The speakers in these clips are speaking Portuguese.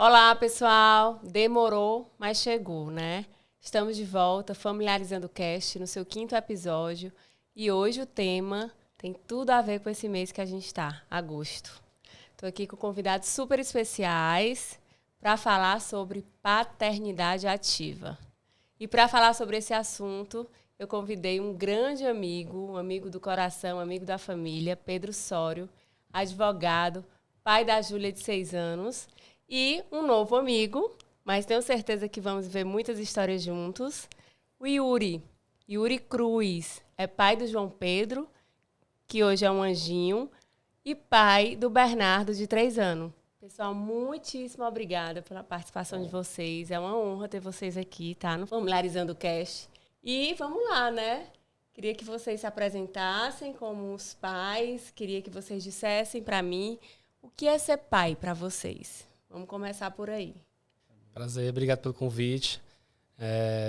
Olá, pessoal! Demorou, mas chegou, né? Estamos de volta, Familiarizando o Cast, no seu 5º episódio. E hoje o tema tem tudo a ver com esse mês que a gente está, agosto. Estou aqui com convidados super especiais para falar sobre paternidade ativa. E para falar sobre esse assunto, eu convidei um grande amigo, um amigo do coração, um amigo da família, Pedro Sório, advogado, pai da Júlia de 6 anos, e um novo amigo, mas tenho certeza que vamos ver muitas histórias juntos, o Yuri. Yuri Cruz é pai do João Pedro, que hoje é um anjinho, e pai do Bernardo, de 3 anos. Pessoal, muitíssimo obrigada pela participação de vocês. É uma honra ter vocês aqui, tá? No Familiarizando o Cast. E vamos lá, né? Queria que vocês se apresentassem como os pais. Queria que vocês dissessem para mim o que é ser pai para vocês. Vamos começar por aí. Prazer, obrigado pelo convite.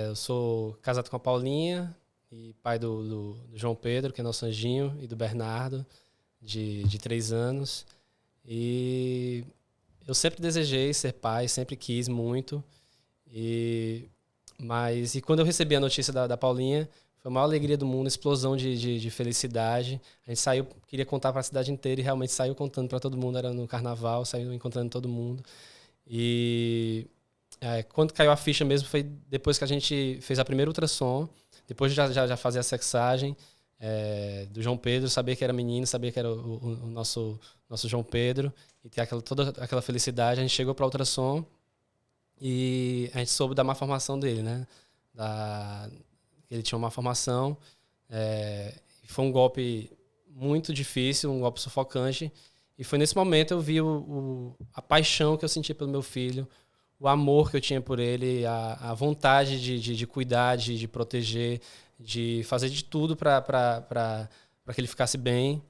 Eu sou casado com a Paulinha e pai do João Pedro, que é nosso anjinho, e do Bernardo, de 3 anos. E eu sempre desejei ser pai, sempre quis muito. E quando eu recebi a notícia da Paulinha, foi a maior alegria do mundo, explosão de felicidade. A gente saiu, queria contar para a cidade inteira e realmente saiu contando para todo mundo. Era no carnaval, saiu encontrando todo mundo. E quando caiu a ficha mesmo foi depois que a gente fez a primeira ultrassom, depois de já fazer a sexagem do João Pedro, saber que era menino, saber que era o nosso João Pedro, e ter toda aquela felicidade. A gente chegou para a ultrassom e a gente soube da má formação dele, né? Ele tinha uma malformação. Foi um golpe muito difícil, um golpe sufocante. E foi nesse momento eu vi a paixão que eu senti pelo meu filho, o amor que eu tinha por ele, a vontade de cuidar, de proteger, de fazer de tudo para que ele ficasse bem.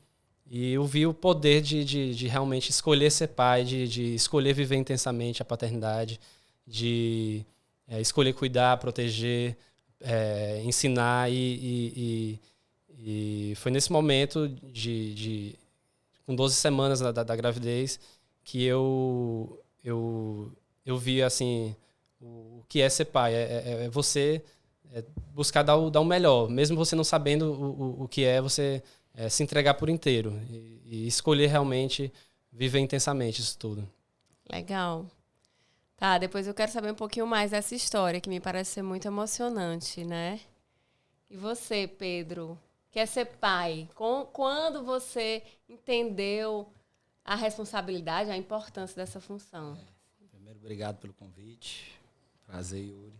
E eu vi o poder de realmente escolher ser pai, de escolher viver intensamente a paternidade, de escolher cuidar, proteger, ensinar. E foi nesse momento com 12 semanas da gravidez, que eu vi assim o que é ser pai. É você buscar dar o melhor, mesmo você não sabendo o que é, você se entregar por inteiro e escolher realmente viver intensamente isso tudo. Legal. Tá, depois eu quero saber um pouquinho mais dessa história, que me parece ser muito emocionante, né? E você, Pedro, quer ser pai? Quando você entendeu a responsabilidade, a importância dessa função? Primeiro, obrigado pelo convite. Prazer, Yuri.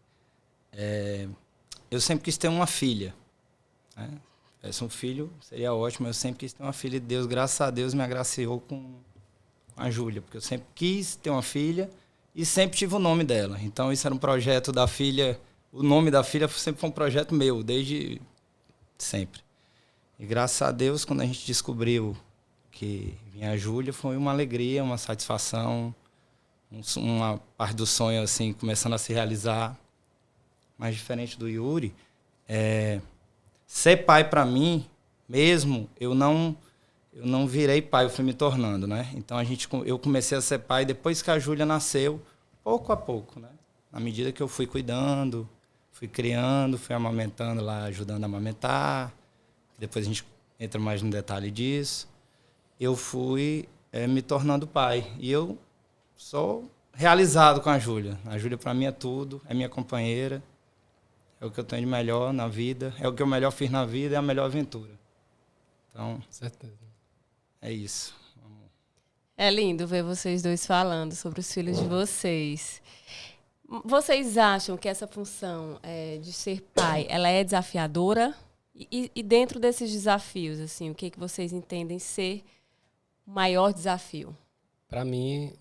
Eu sempre quis ter uma filha, né? Um filho seria ótimo, eu sempre quis ter uma filha. E Deus, graças a Deus, me agraciou com a Júlia, porque eu sempre quis ter uma filha e sempre tive o nome dela. Então, isso era um projeto da filha. O nome da filha sempre foi um projeto meu, desde sempre. E graças a Deus, quando a gente descobriu que vinha a Júlia, foi uma alegria, uma satisfação, uma parte do sonho assim começando a se realizar. Mas diferente do Yuri, ser pai para mim, mesmo, eu não virei pai, eu fui me tornando, né? Então eu comecei a ser pai depois que a Júlia nasceu, pouco a pouco, né? Na medida que eu fui cuidando, fui criando, fui amamentando lá, ajudando a amamentar. Depois a gente entra mais no detalhe disso. Eu fui me tornando pai. E eu sou realizado com a Júlia. A Júlia, para mim, é tudo. É minha companheira. É o que eu tenho de melhor na vida. É o que eu melhor fiz na vida. É a melhor aventura. Então, Certeza. É isso. É lindo ver vocês dois falando sobre os filhos de vocês. Vocês acham que essa função de ser pai, ela é desafiadora? E dentro desses desafios, assim, o que vocês entendem ser o maior desafio? Para mim,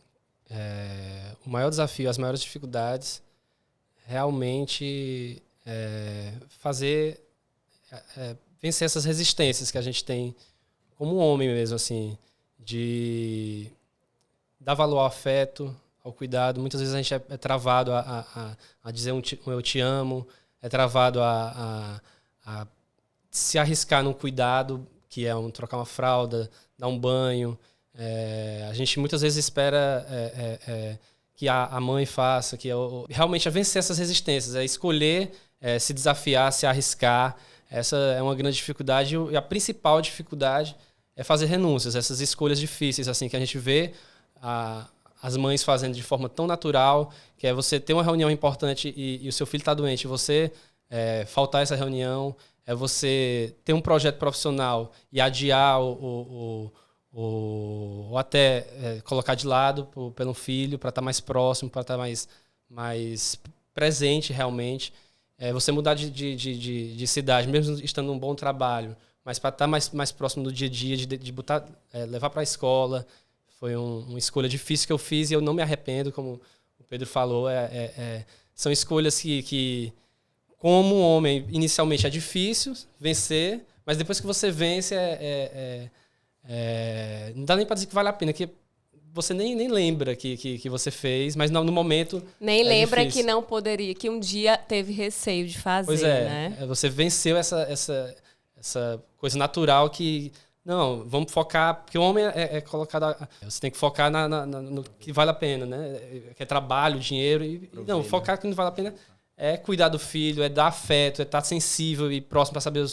o maior desafio, as maiores dificuldades, realmente vencer essas resistências que a gente tem como homem mesmo, assim, de dar valor ao afeto, ao cuidado. Muitas vezes a gente é travado a dizer um eu te amo, é travado a se arriscar num cuidado, que é trocar uma fralda, dar um banho. A gente muitas vezes espera que a mãe faça, que realmente é vencer essas resistências, é escolher, se desafiar, se arriscar. Essa é uma grande dificuldade e a principal dificuldade é fazer renúncias, essas escolhas difíceis assim que a gente vê as mães fazendo de forma tão natural, que é você ter uma reunião importante e o seu filho está doente, você faltar essa reunião, é você ter um projeto profissional e adiar ou até colocar de lado pelo filho para estar mais próximo, para estar mais presente realmente. Você mudar de cidade, mesmo estando num bom trabalho, mas para estar mais próximo do dia a dia, de botar, levar para a escola. Foi uma escolha difícil que eu fiz e eu não me arrependo, como o Pedro falou. São escolhas que, como homem, inicialmente é difícil vencer, mas depois que você vence, não dá nem para dizer que vale a pena, que você nem lembra que você fez, mas no momento nem lembra difícil. Que não poderia, que um dia teve receio de fazer, pois né? Você venceu essa coisa natural que... Não, vamos focar, porque o homem é colocado... Você tem que focar no que vale a pena, né? Que é trabalho, dinheiro. Não, focar no que não vale a pena é cuidar do filho, é dar afeto, é estar sensível e próximo para saber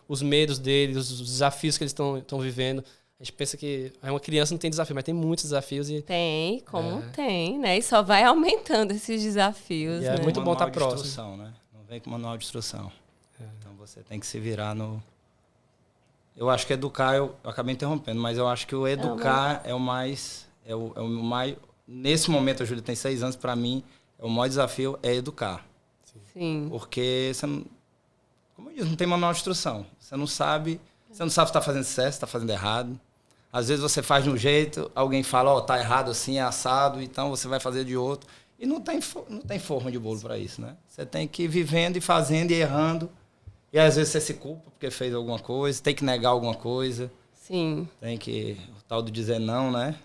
os medos deles, os desafios que eles estão vivendo. A gente pensa que uma criança não tem desafio, mas tem muitos desafios. Tem, tem, né? E só vai aumentando esses desafios, né? É muito bom estar próximo. Né? Não vem com manual de instrução. Então você tem que se virar no... Eu acho que educar, eu acabei interrompendo, mas eu acho que o educar é o mais... Nesse momento, a Júlia tem 6 anos, para mim, o maior desafio é educar. Sim. Porque você não... Como eu disse, não tem manual de instrução. Você não sabe se está fazendo certo, se está fazendo errado. Às vezes você faz de um jeito, alguém fala, tá errado assim, é assado, então você vai fazer de outro. E não tem forma de bolo para isso, né? Você tem que ir vivendo e fazendo e errando. E às vezes você se culpa porque fez alguma coisa, tem que negar alguma coisa. Sim. Tem que... O tal do dizer não, né?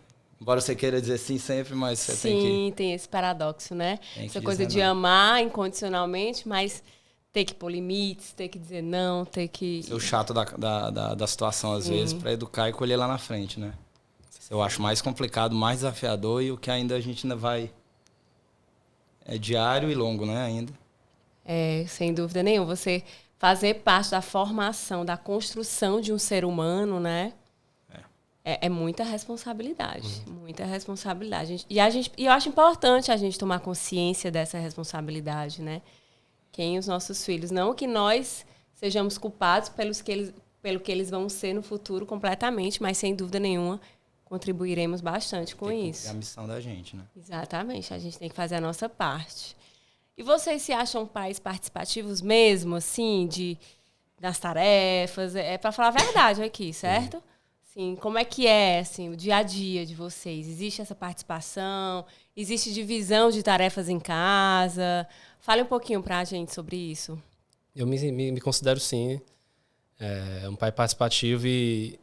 Embora você queira dizer sim sempre, mas você tem que... Sim, tem esse paradoxo, né? Essa coisa de amar incondicionalmente, mas ter que pôr limites, ter que dizer não, ter que... Ser o chato da situação, às vezes, para educar e colher lá na frente, né? Eu acho mais complicado, mais desafiador e o que ainda a gente ainda vai... É diário e longo, né, ainda. Sem dúvida nenhuma. Você fazer parte da formação, da construção de um ser humano, né? É muita responsabilidade. Muita responsabilidade. E eu acho importante a gente tomar consciência dessa responsabilidade, né? Os nossos filhos. Não que nós sejamos culpados pelo que eles vão ser no futuro completamente, mas sem dúvida nenhuma contribuiremos bastante com isso. É a missão da gente, né? Exatamente. A gente tem que fazer a nossa parte. E vocês se acham pais participativos mesmo, assim, das tarefas? Para falar a verdade aqui, certo? Sim, como é que é assim, o dia a dia de vocês? Existe essa participação? Existe divisão de tarefas em casa? Fale um pouquinho pra gente sobre isso. Eu me considero, sim, um pai participativo e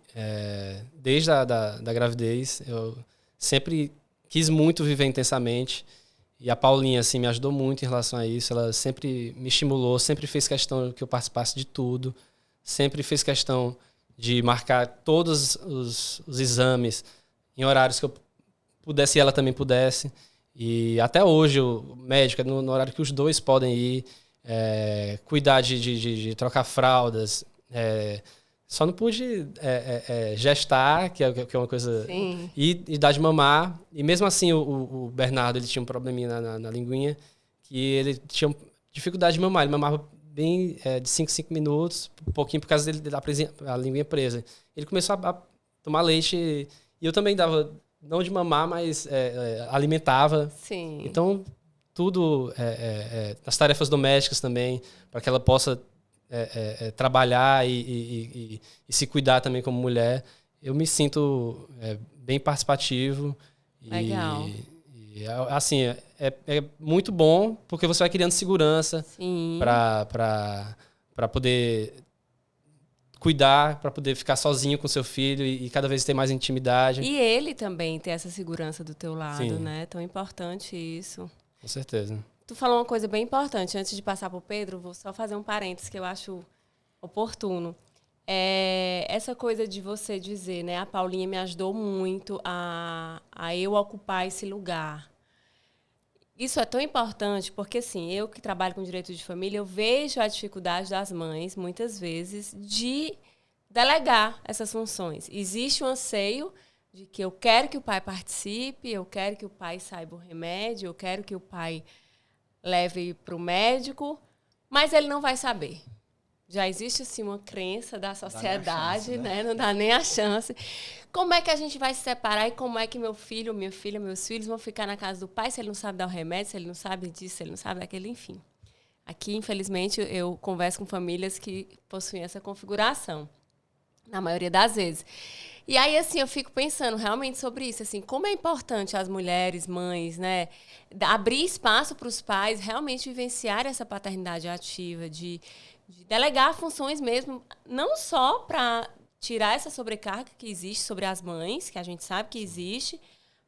desde da gravidez eu sempre quis muito viver intensamente. E a Paulinha, assim, me ajudou muito em relação a isso. Ela sempre me estimulou, sempre fez questão que eu participasse de tudo. Sempre fez questão de marcar todos os exames em horários que eu pudesse e ela também pudesse. E até hoje, o médico é no horário que os dois podem ir, cuidar de trocar fraldas. Só não pude gestar, que é uma coisa... Sim. E dar de mamar. E mesmo assim, o Bernardo ele tinha um probleminha na linguinha, que ele tinha dificuldade de mamar. Ele mamava bem de 5 minutos, um pouquinho por causa da linguinha presa. Ele começou a tomar leite e eu também dava, não de mamar, mas alimentava. Sim. Então, tudo, as tarefas domésticas também, para que ela possa trabalhar e se cuidar também como mulher. Eu me sinto bem participativo. Legal. Assim, é muito bom porque você vai criando segurança para poder cuidar, para poder ficar sozinho com seu filho e cada vez ter mais intimidade. E ele também ter essa segurança do teu lado, Sim. né? Tão importante isso. Com certeza. Tu falou uma coisa bem importante. Antes de passar para o Pedro, vou só fazer um parênteses que eu acho oportuno. Essa coisa de você dizer, né? A Paulinha me ajudou muito a eu ocupar esse lugar. isso é tão importante porque, assim, eu que trabalho com direito de família, eu vejo a dificuldade das mães, muitas vezes, de delegar essas funções. Existe um anseio de que eu quero que o pai participe, eu quero que o pai saiba o remédio, eu quero que o pai leve para o médico, mas ele não vai saber. Já existe, assim, uma crença da sociedade, chance, né? Não dá nem a chance. Como é que a gente vai se separar e como é que meu filho, minha filha, meus filhos vão ficar na casa do pai se ele não sabe dar o remédio, se ele não sabe disso, se ele não sabe daquele, enfim. Aqui, infelizmente, eu converso com famílias que possuem essa configuração, na maioria das vezes. E aí, assim, eu fico pensando realmente sobre isso, assim, como é importante as mulheres, mães, né, abrir espaço para os pais realmente vivenciar essa paternidade ativa, de delegar funções mesmo, não só para tirar essa sobrecarga que existe sobre as mães, que a gente sabe que existe,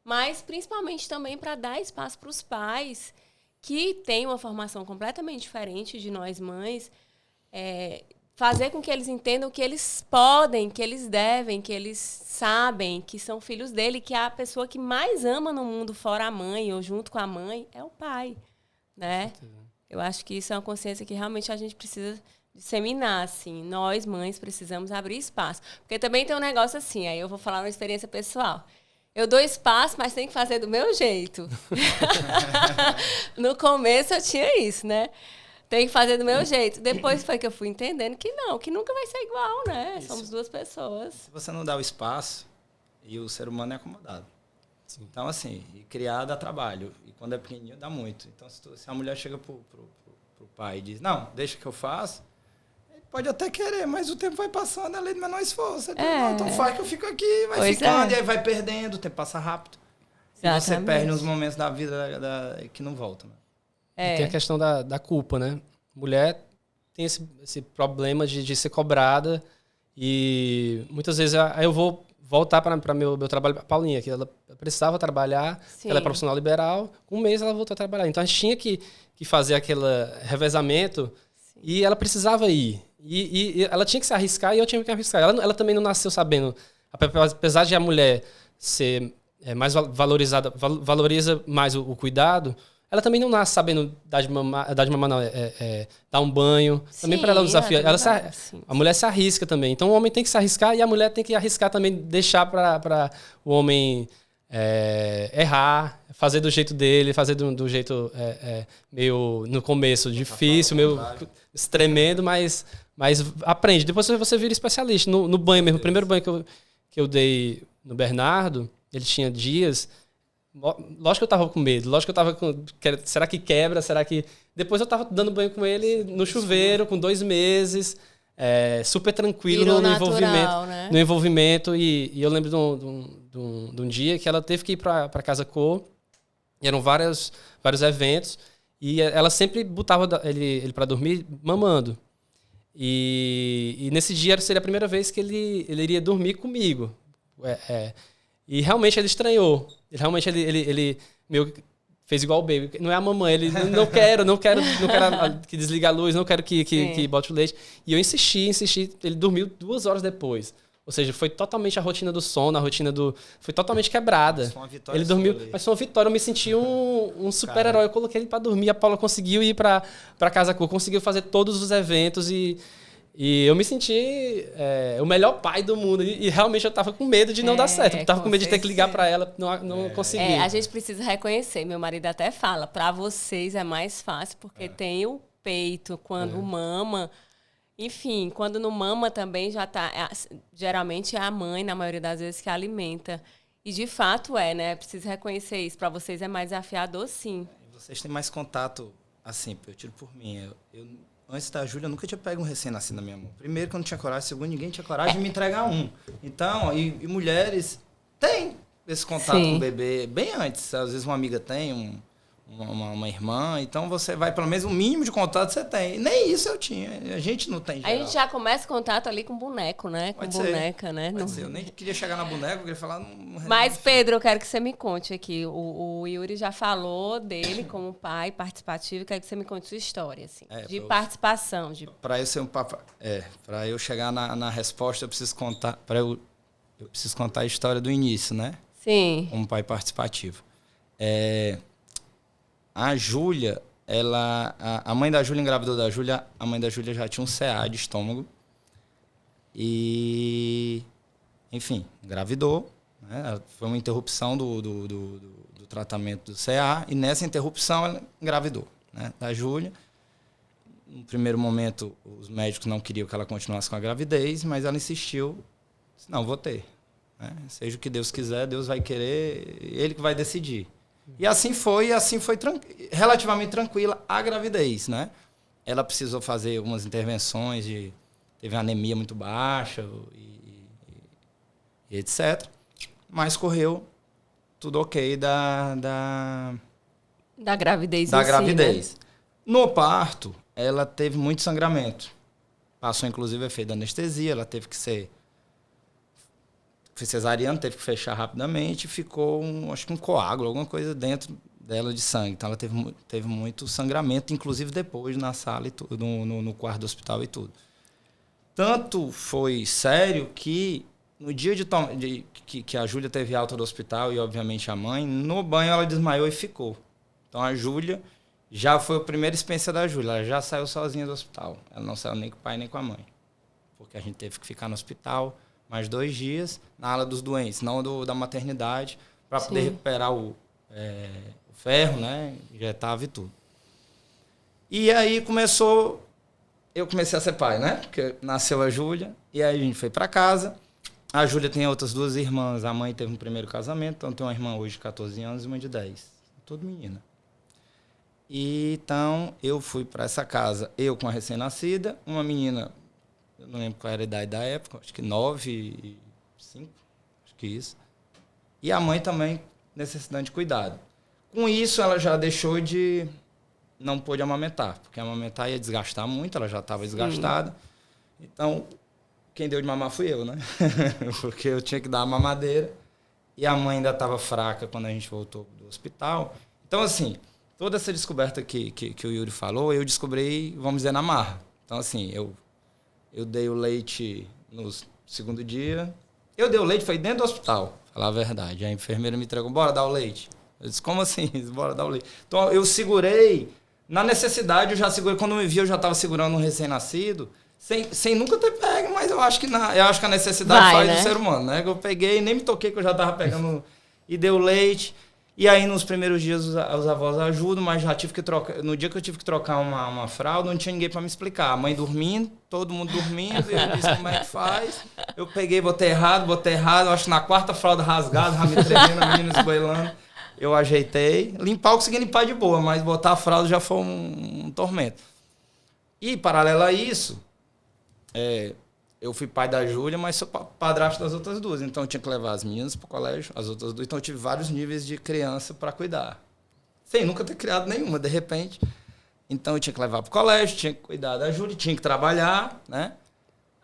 mas principalmente também para dar espaço para os pais que têm uma formação completamente diferente de nós mães, fazer com que eles entendam que eles podem, que eles devem, que eles sabem que são filhos dele, que a pessoa que mais ama no mundo, fora a mãe ou junto com a mãe, é o pai, né? Eu acho que isso é uma consciência que realmente a gente precisa disseminar, assim. Nós, mães, precisamos abrir espaço. Porque também tem um negócio assim, aí eu vou falar uma experiência pessoal. Eu dou espaço, mas tem que fazer do meu jeito. No começo eu tinha isso, né? Tem que fazer do meu jeito. Depois foi que eu fui entendendo que não, que nunca vai ser igual, né? Isso. Somos duas pessoas. Se você não dá o espaço, e o ser humano é acomodado. Sim. Então, assim, e criar dá trabalho. E quando é pequenininho, dá muito. Então, se a mulher chega pro pai e diz, não, deixa que eu faço, ele pode até querer, mas o tempo vai passando, é lei do menor esforço. Ele diz, não, então faz que eu fico aqui, vai Pois ficando, é. e aí vai perdendo, o tempo passa rápido. Exatamente. E você perde uns momentos da vida que não voltam. Né? E tem a questão da culpa, né? Mulher tem esse problema de ser cobrada e muitas vezes aí eu vou voltar para meu trabalho, a Paulinha, que ela precisava trabalhar, Sim. ela é profissional liberal, um mês ela voltou a trabalhar. Então a gente tinha que fazer aquele revezamento. Sim. E ela precisava ir. E ela tinha que se arriscar e eu tinha que arriscar. Ela também não nasceu sabendo, apesar de a mulher ser mais valorizada, valoriza mais o cuidado, ela também não nasce sabendo dar de mamar não, dar um banho. Sim, também para ela é um desafio. A mulher se arrisca também. Então o homem tem que se arriscar e a mulher tem que arriscar também, deixar para o homem errar, fazer do jeito dele, fazer do jeito meio, no começo, difícil, meio tremendo, mas aprende. Depois você vira especialista. No banho mesmo, o primeiro banho que eu dei no Bernardo, ele tinha dias... Lógico que eu tava com medo, lógico que eu tava com... Será que quebra? Será que... Depois eu tava dando banho com ele no chuveiro, com 2 meses, super tranquilo no natural, envolvimento. Né? No envolvimento. E eu lembro de um dia que ela teve que ir pra Casa Cor, e eram vários eventos, e ela sempre botava ele pra dormir mamando. E nesse dia seria a primeira vez que ele iria dormir comigo. E realmente ele estranhou. Ele meio fez igual o baby. Não é a mamãe. Ele, não quero que desligue a luz, não quero que bote o leite. E eu insisti. Ele dormiu 2 horas depois. Ou seja, foi totalmente a rotina do sono, foi totalmente quebrada. Mas foi uma vitória. Ele dormiu, mas foi uma vitória. Eu me senti um super-herói. Eu coloquei ele para dormir. A Paula conseguiu ir para Casa Cor, conseguiu fazer todos os eventos e eu me senti o melhor pai do mundo. E realmente eu tava com medo de não dar certo. Eu tava com medo de ter que ligar para ela, não consegui. A gente precisa reconhecer. Meu marido até fala, para vocês é mais fácil, porque tem o peito, quando mama. Enfim, quando não mama também já tá... geralmente é a mãe, na maioria das vezes, que alimenta. E de fato né? Preciso reconhecer isso. Para vocês é mais desafiador, sim. Vocês têm mais contato, assim, eu tiro por mim. Antes da Júlia, eu nunca tinha pego um recém-nascido na minha mão. Primeiro, que eu não tinha coragem. Segundo, ninguém tinha coragem de me entregar um. Então, e mulheres têm esse contato com o bebê bem antes. Às vezes uma amiga tem, uma irmã. Então, você vai, pelo menos, o mínimo de contato você tem. E nem isso eu tinha. A gente não tem, geral. A gente já começa contato ali com boneco, né? Com boneca, né? Pode ser. Eu nem queria chegar na boneca, eu queria falar... Mas, Pedro, eu quero que você me conte aqui. O Yuri já falou dele como pai participativo. Eu quero que você me conte sua história, assim, de participação. Para eu ser para eu chegar na resposta, eu preciso contar... Eu preciso contar a história do início, né? Sim. Como pai participativo. a Júlia, a mãe da Júlia engravidou da Júlia, a mãe da Júlia já tinha um CA de estômago. E, enfim, engravidou. Né? Foi uma interrupção do tratamento do CA, e nessa interrupção ela engravidou, né, da Júlia. No primeiro momento, os médicos não queriam que ela continuasse com a gravidez, mas ela insistiu, disse, não, vou ter. Né? Seja o que Deus quiser, Deus vai querer, Ele que vai decidir. E assim foi relativamente tranquila a gravidez. Né? Ela precisou fazer algumas intervenções, teve uma anemia muito baixa e etc. Mas correu tudo ok da gravidez. Da em gravidez. Si, né? No parto, ela teve muito sangramento. Passou, inclusive, efeito da anestesia. Ela teve que ser cesariana, teve que fechar rapidamente. Ficou, acho que um coágulo, alguma coisa dentro dela de sangue. Então, ela teve muito sangramento, inclusive depois na sala, e tudo, no quarto do hospital e tudo. Tanto foi sério que no dia que a Júlia teve alta do hospital, e obviamente a mãe, no banho ela desmaiou e ficou. Então, a Júlia já foi a primeira experiência da Júlia. Ela já saiu sozinha do hospital. Ela não saiu nem com o pai nem com a mãe. Porque a gente teve que ficar no hospital mais 2 dias, na ala dos doentes, não da maternidade, para poder recuperar o ferro, né? Injetava e tudo. E aí eu comecei a ser pai, né? Porque nasceu a Júlia, e aí a gente foi para casa. A Júlia tem outras 2 irmãs. A mãe teve um primeiro casamento, então tem uma irmã hoje de 14 anos e uma de 10. Tudo menina. E então eu fui para essa casa, eu com a recém-nascida, uma menina, eu não lembro qual era a idade da época, acho que 9 e 5, acho que isso. E a mãe também necessitando de cuidado. Com isso, ela já deixou não pôde amamentar, porque amamentar ia desgastar muito, ela já estava desgastada. Então, quem deu de mamar fui eu, né? Porque eu tinha que dar a mamadeira, e a mãe ainda estava fraca quando a gente voltou do hospital. Então, assim, toda essa descoberta que o Yuri falou, eu descobri, vamos dizer, na marra. Então, assim, eu dei o leite no segundo dia. Eu dei o leite, foi dentro do hospital, falar a verdade. A enfermeira me entregou, bora dar o leite. Eu disse, como assim? Bora dar o leite. Então, eu segurei, na necessidade, eu já segurei. Quando eu me vi, eu já estava segurando um recém-nascido, sem nunca ter pego, mas eu acho que a necessidade faz do ser humano, né? Eu peguei, nem me toquei que eu já estava pegando, e dei o leite. E aí, nos primeiros dias, os avós ajudam, mas já tive que trocar. No dia que eu tive que trocar uma fralda, não tinha ninguém para me explicar. A mãe dormindo, todo mundo dormindo, e eu disse como é que faz. Eu peguei, botei errado, acho que na 4ª fralda rasgada, já me tremendo, a menina esgoelando. Eu ajeitei. Limpar eu consegui limpar de boa, mas botar a fralda já foi um tormento. E, paralelo a isso, eu fui pai da Júlia, mas sou padrasto das outras 2. Então, eu tinha que levar as meninas para o colégio, as outras 2. Então, eu tive vários níveis de criança para cuidar. Sem nunca ter criado nenhuma, de repente. Então, eu tinha que levar para o colégio, tinha que cuidar da Júlia, tinha que trabalhar, né?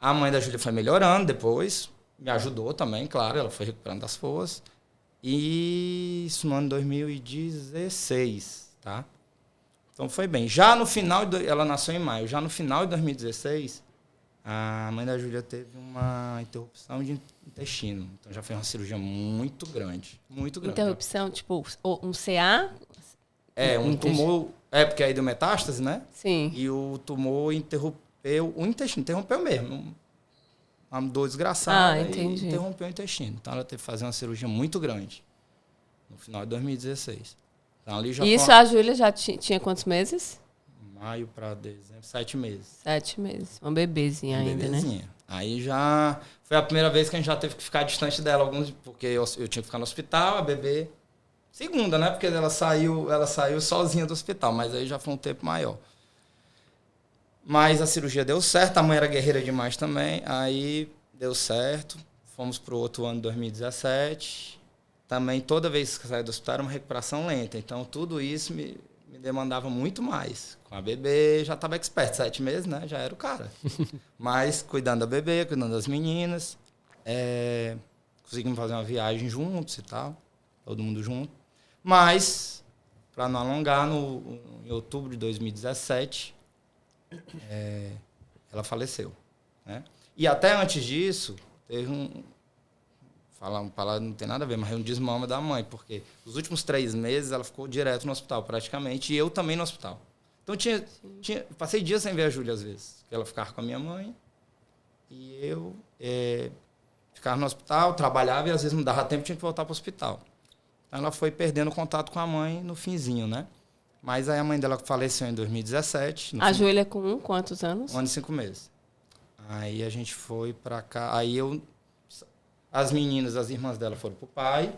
A mãe da Júlia foi melhorando depois. Me ajudou também, claro. Ela foi recuperando das forças. E isso no ano 2016, tá? Então, foi bem. Já no final... Ela nasceu em maio. Já no final de 2016... A mãe da Júlia teve uma interrupção de intestino. Então, já foi uma cirurgia muito grande. Muito grande. Interrupção, tipo, um CA? Um tumor... porque aí deu metástase, né? Sim. E o tumor interrompeu o intestino. Interrompeu mesmo. Uma dor desgraçada. Entendi. E interrompeu o intestino. Então, ela teve que fazer uma cirurgia muito grande. No final de 2016. Então, ali já Isso, a Júlia já tinha quantos meses? Maio para dezembro, 7 meses. 7 meses. Uma bebezinha ainda, né? Aí já foi a primeira vez que a gente já teve que ficar distante dela, porque eu tinha que ficar no hospital, a bebê. Segunda, né? Porque ela saiu sozinha do hospital, mas aí já foi um tempo maior. Mas a cirurgia deu certo, a mãe era guerreira demais também, aí deu certo. Fomos pro outro ano de 2017. Também toda vez que saí do hospital era uma recuperação lenta, então tudo isso me demandava muito mais. Com a bebê, já estava expert, 7 meses, né? Já era o cara. Mas cuidando da bebê, cuidando das meninas. Conseguimos fazer uma viagem juntos e tal. Todo mundo junto. Mas, para não alongar, em outubro de 2017, ela faleceu. Né? E até antes disso, falar uma palavra não tem nada a ver, mas é um desmama da mãe, porque os últimos 3 meses ela ficou direto no hospital, praticamente, e eu também no hospital. Então, passei dias sem ver a Júlia, às vezes, que ela ficava com a minha mãe, e eu ficava no hospital, trabalhava, e às vezes não dava tempo, tinha que voltar para o hospital. Então, ela foi perdendo contato com a mãe no finzinho, né? Mas aí a mãe dela faleceu em 2017. A Júlia com quantos anos? 1 ano e 5 meses. Aí a gente foi para cá, as meninas, as irmãs dela foram pro pai,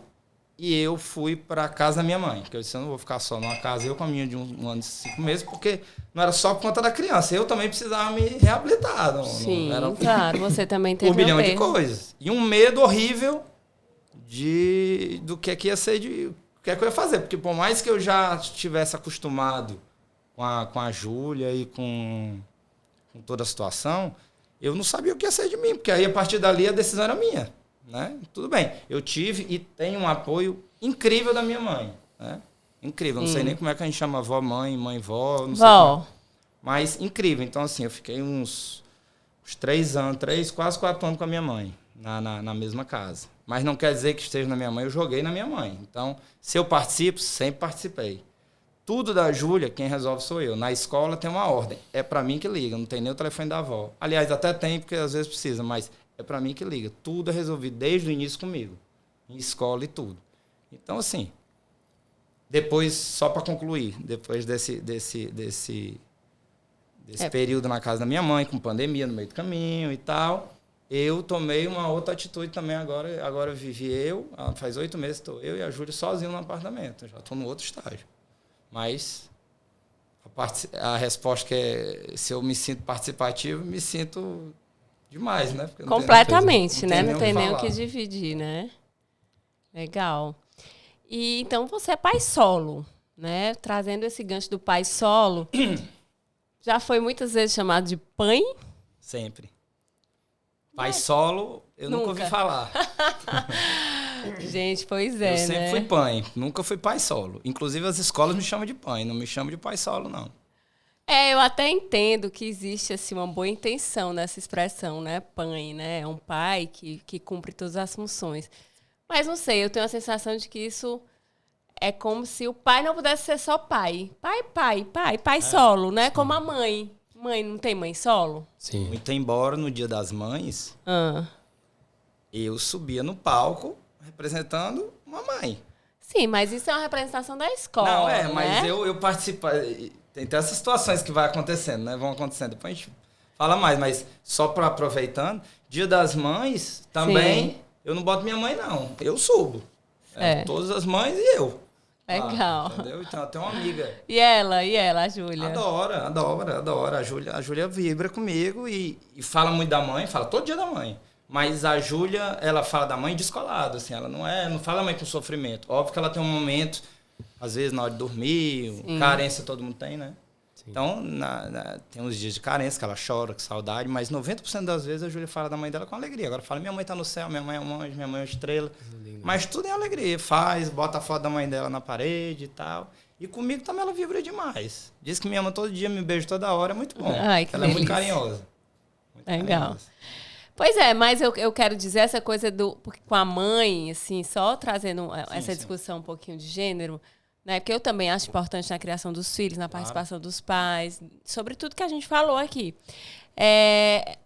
e eu fui para a casa da minha mãe, porque eu disse, eu não vou ficar só numa casa, eu com a minha de 1 ano e 5 meses, porque não era só por conta da criança, eu também precisava me reabilitar. Sim, não era claro, você também teve um bilhão de coisas. E um medo horrível do que ia ser, o que eu ia fazer, porque por mais que eu já estivesse acostumado com a Júlia e com toda a situação, eu não sabia o que ia ser de mim, porque aí a partir dali a decisão era minha. Né? Tudo bem, eu tive e tenho um apoio incrível da minha mãe, né? Incrível, não sei nem como é que a gente chama vó, mãe, vó, não sei como. Mas incrível, então assim, eu fiquei uns 3 anos, quase 4 anos com a minha mãe, na mesma casa. Mas não quer dizer que esteja na minha mãe, eu joguei na minha mãe. Então, se eu participo, sempre participei. Tudo da Júlia, quem resolve sou eu. Na escola tem uma ordem, é para mim que liga, não tem nem o telefone da avó. Aliás, até tem, porque às vezes precisa, mas é para mim que liga. Tudo é resolvido desde o início comigo. Em escola e tudo. Então, assim, depois, só para concluir, depois desse período na casa da minha mãe, com pandemia no meio do caminho e tal, eu tomei uma outra atitude também agora. Agora vivi faz 8 meses estou eu e a Júlia sozinho no apartamento. Já estou no outro estágio. Mas a resposta que é, se eu me sinto participativo, me sinto... demais, né? Completamente, né? Não tem nem o que dividir, né? Legal. E então você é pai solo, né? Trazendo esse gancho do pai solo, já foi muitas vezes chamado de pai? Sempre. Pai solo, eu nunca ouvi falar. Gente, pois é, eu sempre fui pai, nunca fui pai solo. Inclusive as escolas me chamam de pai, não me chamam de pai solo, não. Eu até entendo que existe assim, uma boa intenção nessa expressão, né? Pai, né? É um pai que cumpre todas as funções. Mas não sei, eu tenho a sensação de que isso é como se o pai não pudesse ser só pai. Pai solo, né? Sim. Como a mãe. Mãe, não tem mãe solo? Sim. Muito embora no Dia das Mães, eu subia no palco representando uma mãe. Sim, mas isso é uma representação da escola. Não, né? Mas eu participo... Tem essas situações que vai acontecendo, né? Vão acontecendo. Depois a gente fala mais, mas só para aproveitando, Dia das Mães também, sim, eu não boto minha mãe, não. Eu subo. Todas as mães e eu. Legal. Entendeu? Então, eu tenho uma amiga. E ela, a Júlia? Adora. A Júlia vibra comigo e fala muito da mãe, fala todo dia da mãe. Mas a Júlia, ela fala da mãe descolado, assim, ela não fala da mãe com sofrimento. Óbvio que ela tem um momento... Às vezes, na hora de dormir, sim, carência todo mundo tem, né? Sim. Então, tem uns dias de carência que ela chora, com saudade, mas 90% das vezes a Júlia fala da mãe dela com alegria. Agora fala, minha mãe tá no céu, minha mãe é um anjo, minha mãe é uma estrela. Lindo. Mas tudo é alegria. Bota a foto da mãe dela na parede e tal. E comigo também ela vibra demais. Diz que me ama todo dia, me beija toda hora, é muito bom. Ai, que ela é muito carinhosa. Muito legal. Carinhosa. Pois é, mas eu quero dizer essa coisa porque com a mãe, assim, só trazendo essa discussão um pouquinho de gênero... Né? Porque eu também acho importante na criação dos filhos, na participação dos pais, sobre tudo que a gente falou aqui.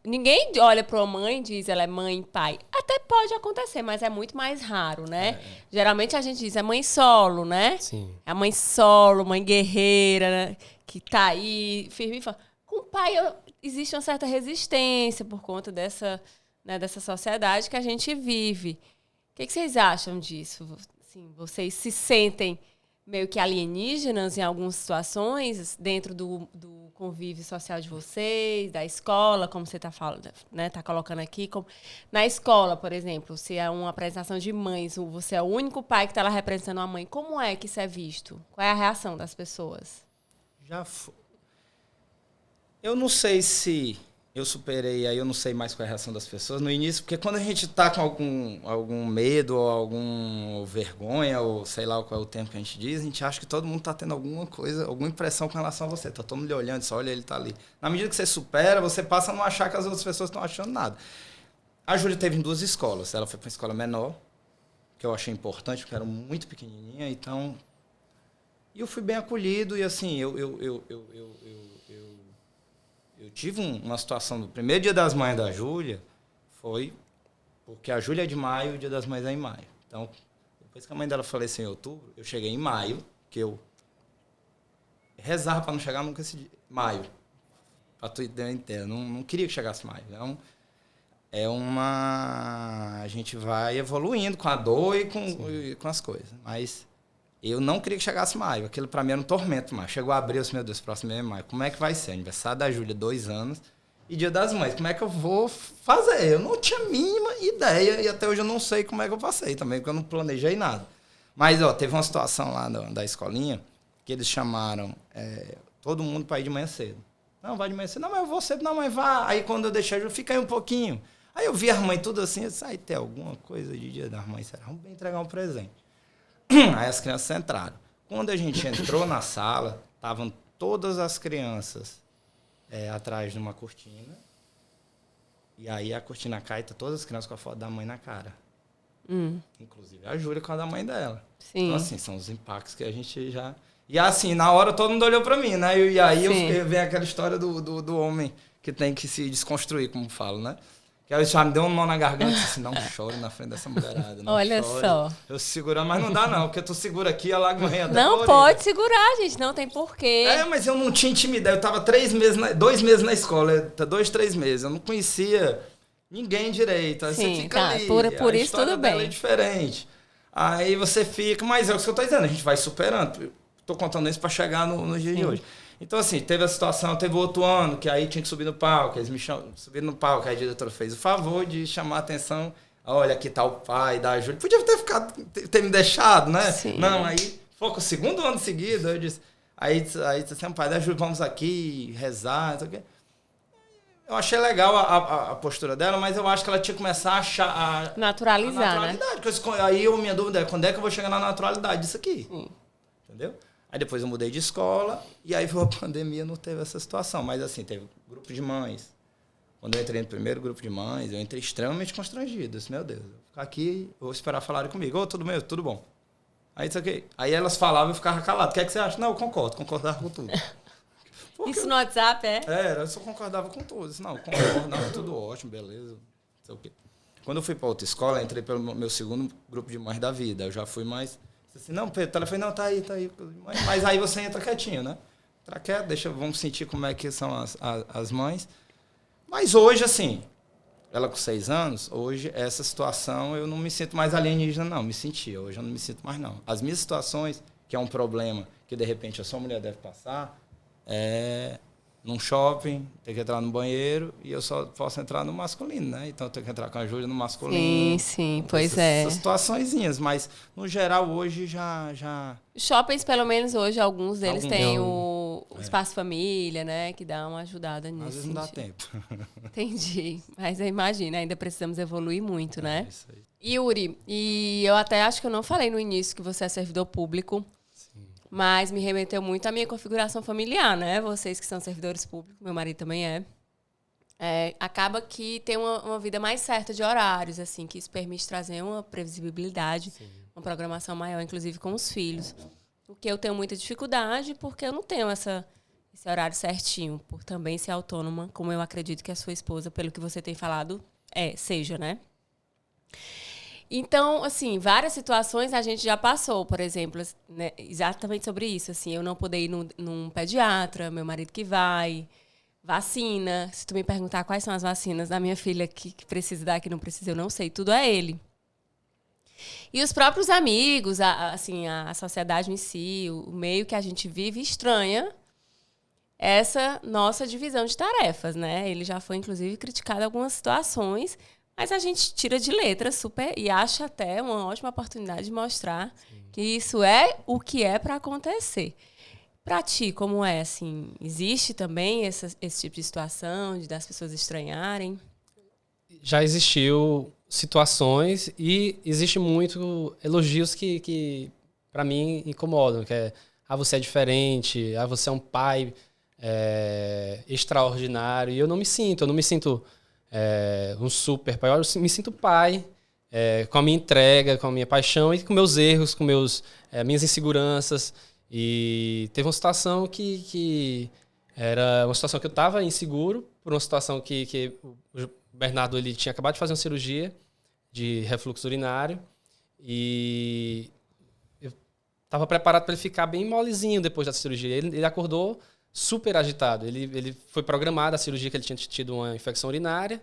Ninguém olha para uma mãe e diz ela é mãe e pai. Até pode acontecer, mas é muito mais raro, né? Geralmente a gente diz é mãe solo, né? Sim. É a mãe solo, mãe guerreira, né? Que tá aí, firme e forte. Com o pai existe uma certa resistência por conta dessa sociedade que a gente vive. O que vocês acham disso? Assim, vocês se sentem meio que alienígenas em algumas situações, dentro do convívio social de vocês, da escola, como você está falando, né? Tá colocando aqui. Na escola, por exemplo, se é uma apresentação de mães, você é o único pai que está lá representando a mãe, como é que isso é visto? Qual é a reação das pessoas? Eu não sei se eu superei, aí eu não sei mais qual é a reação das pessoas no início, porque quando a gente tá com algum medo ou alguma vergonha, ou sei lá qual é o tempo que a gente acha que todo mundo tá tendo alguma coisa, alguma impressão com relação a você. Tá todo mundo lhe olhando, só olha, ele tá ali. Na medida que você supera, você passa a não achar que as outras pessoas estão achando nada. A Júlia teve em 2 escolas. Ela foi para uma escola menor, que eu achei importante, porque era muito pequenininha, então... E eu fui bem acolhido, e assim, eu tive uma situação no primeiro Dia das Mães da Júlia, foi porque a Júlia é de maio e o Dia das Mães é em maio. Então, depois que a mãe dela faleceu em outubro, eu cheguei em maio, que eu rezava para não chegar nunca esse dia. Maio. Para tu ideia inteira. Não queria que chegasse maio. Então, a gente vai evoluindo com a dor e com as coisas. Mas eu não queria que chegasse maio. Aquilo para mim era um tormento, mas chegou abril, eu disse, meu Deus, próximo mês é maio. Como é que vai ser? Aniversário da Júlia, 2 anos, e Dia das Mães. Como é que eu vou fazer? Eu não tinha a mínima ideia, e até hoje eu não sei como é que eu passei também, porque eu não planejei nada. Mas, ó, teve uma situação lá da escolinha, que eles chamaram todo mundo para ir de manhã cedo. Não, vai de manhã cedo. Não, mas eu vou cedo. Não, mas vá. Aí quando eu deixei, eu fica aí um pouquinho. Aí eu vi as mães tudo assim, eu disse, aí tem alguma coisa de Dia das Mães, será? Vamos entregar um presente. Aí as crianças entraram. Quando a gente entrou na sala, estavam todas as crianças atrás de uma cortina. E aí a cortina cai, tá todas as crianças com a foto da mãe na cara. Inclusive a Júlia com a da mãe dela. Sim. Então, assim, são os impactos que a gente já... E assim, na hora todo mundo olhou pra mim, né? E aí eu vem aquela história do homem que tem que se desconstruir, como falo, né? Que aí já me deu um nó na garganta e disse assim, não chore na frente dessa mulherada. Não Olha chore. só. Eu seguro, mas não dá não, porque tu segura aqui, a lágrima vem até Não pode segurar, gente, não tem porquê. Mas eu não tinha intimidade. Eu tava 2 meses na escola, 2, 3 meses. Eu não conhecia ninguém direito. Aí Sim, você fica tá, ali. por isso tudo bem. É diferente. Aí você fica, mas é o que eu tô dizendo, a gente vai superando. Tô contando isso para chegar no dia de hoje. Então, assim, teve a situação, teve outro ano, que aí tinha que subir no palco, eles me subiram no palco, aí a diretora fez o favor de chamar a atenção, olha, aqui tá o pai da Júlia. Podia ter me deixado, né? Sim. Não, aí, foi o segundo ano seguido, eu disse, aí disse assim, pai da Júlia, vamos aqui rezar, não sei o quê. Eu achei legal a postura dela, mas eu acho que ela tinha que começar a achar... Naturalizar, a naturalidade, né? Aí minha dúvida é, quando é que eu vou chegar na naturalidade disso aqui? Entendeu? Aí depois eu mudei de escola e aí veio a pandemia, não teve essa situação. Mas assim, teve grupo de mães. Quando eu entrei no primeiro grupo de mães, eu entrei extremamente constrangido. Eu disse, meu Deus, eu vou ficar aqui, eu vou esperar falarem comigo. Ô, tudo bem, tudo bom. Aí disse, ok. Aí elas falavam e eu ficava calado. O que é que você acha? Não, eu concordava com tudo. Porque isso no WhatsApp, eu só concordava com tudo. Eu disse, não, concordo, não, tudo ótimo, beleza. Não sei o quê. Quando eu fui para outra escola, eu entrei pelo meu segundo grupo de mães da vida. Eu já fui mais... Assim, não, Pedro, o telefone, não, tá aí. Mas aí você entra quietinho, né? Entra quieto, vamos sentir como é que são as mães. Mas hoje, assim, ela com 6 anos, hoje, essa situação, eu não me sinto mais alienígena, não. Me sentia, hoje eu não me sinto mais, não. As minhas situações, que é um problema que, de repente, a sua mulher deve passar, num shopping, ter que entrar no banheiro e eu só posso entrar no masculino, né? Então eu tenho que entrar com a Júlia no masculino. Sim, pois é. Essas situaçõezinhas, mas no geral hoje já... Shoppings, pelo menos hoje, alguns deles têm o espaço família, né? Que dá uma ajudada nisso. Às vezes não dá tempo. Entendi. Mas imagina, ainda precisamos evoluir muito, né? Isso aí. Yuri, e eu até acho que eu não falei no início que você é servidor público. Mas me remeteu muito à minha configuração familiar, né? Vocês que são servidores públicos, meu marido também é. Acaba que tem uma vida mais certa de horários, assim, que isso permite trazer uma previsibilidade, uma programação maior, inclusive com os filhos. O que eu tenho muita dificuldade, porque eu não tenho esse horário certinho, por também ser autônoma, como eu acredito que a sua esposa, pelo que você tem falado, seja, né? Então, assim, várias situações a gente já passou, por exemplo, né, exatamente sobre isso. Assim, eu não poder ir num pediatra, meu marido que vai, vacina. Se tu me perguntar quais são as vacinas da minha filha que precisa dar, que não precisa, eu não sei. Tudo é ele. E os próprios amigos, a sociedade em si, o meio que a gente vive estranha essa nossa divisão de tarefas, né? Ele já foi, inclusive, criticado em algumas situações, mas a gente tira de letra super e acha até uma ótima oportunidade de mostrar que isso é o que é para acontecer. Para ti, como é? Assim, existe também esse tipo de situação das pessoas estranharem? Já existiu situações e existe muito elogios que para mim incomodam, que é você é diferente, você é um pai extraordinário, e eu não me sinto um super pai. Eu me sinto pai, com a minha entrega, com a minha paixão e com meus erros, com minhas inseguranças. E teve uma situação que era uma situação que eu estava inseguro, por uma situação que o Bernardo ele tinha acabado de fazer uma cirurgia de refluxo urinário e eu estava preparado para ele ficar bem molezinho depois da cirurgia. Ele acordou super agitado. Ele foi programado a cirurgia, que ele tinha tido uma infecção urinária,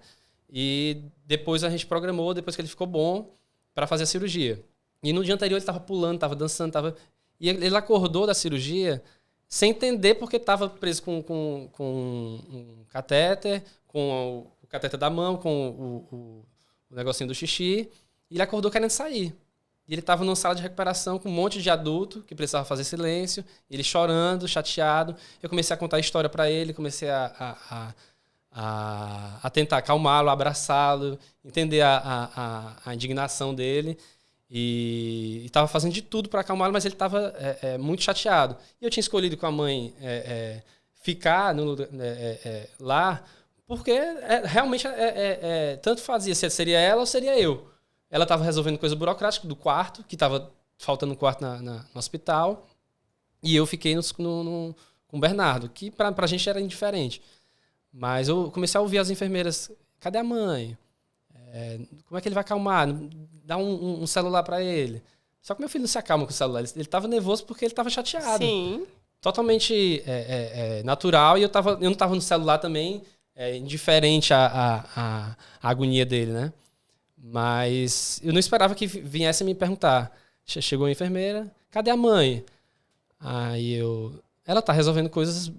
e depois a gente programou, depois que ele ficou bom, para fazer a cirurgia. E no dia anterior ele estava pulando, estava dançando, e ele acordou da cirurgia sem entender porque estava preso com um catéter, com o catéter da mão, com o negocinho do xixi, e ele acordou querendo sair. E ele estava numa sala de recuperação com um monte de adulto que precisava fazer silêncio, ele chorando, chateado. Eu comecei a contar a história para ele, comecei a tentar acalmá-lo, abraçá-lo, entender a indignação dele. E estava fazendo de tudo para acalmá-lo, mas ele estava muito chateado. E eu tinha escolhido com a mãe ficar lá, porque realmente tanto fazia se seria ela ou seria eu. Ela estava resolvendo coisa burocrática do quarto, que estava faltando um quarto no hospital, e eu fiquei com o Bernardo, que para a gente era indiferente. Mas eu comecei a ouvir as enfermeiras: cadê a mãe? Como é que ele vai acalmar? Dá um celular para ele. Só que meu filho não se acalma com o celular. Ele estava nervoso porque ele estava chateado. Sim. Totalmente natural. E eu não estava no celular também, indiferente à agonia dele, né? Mas eu não esperava que viesse me perguntar. Chegou a enfermeira: cadê a mãe? Aí ela tá resolvendo coisas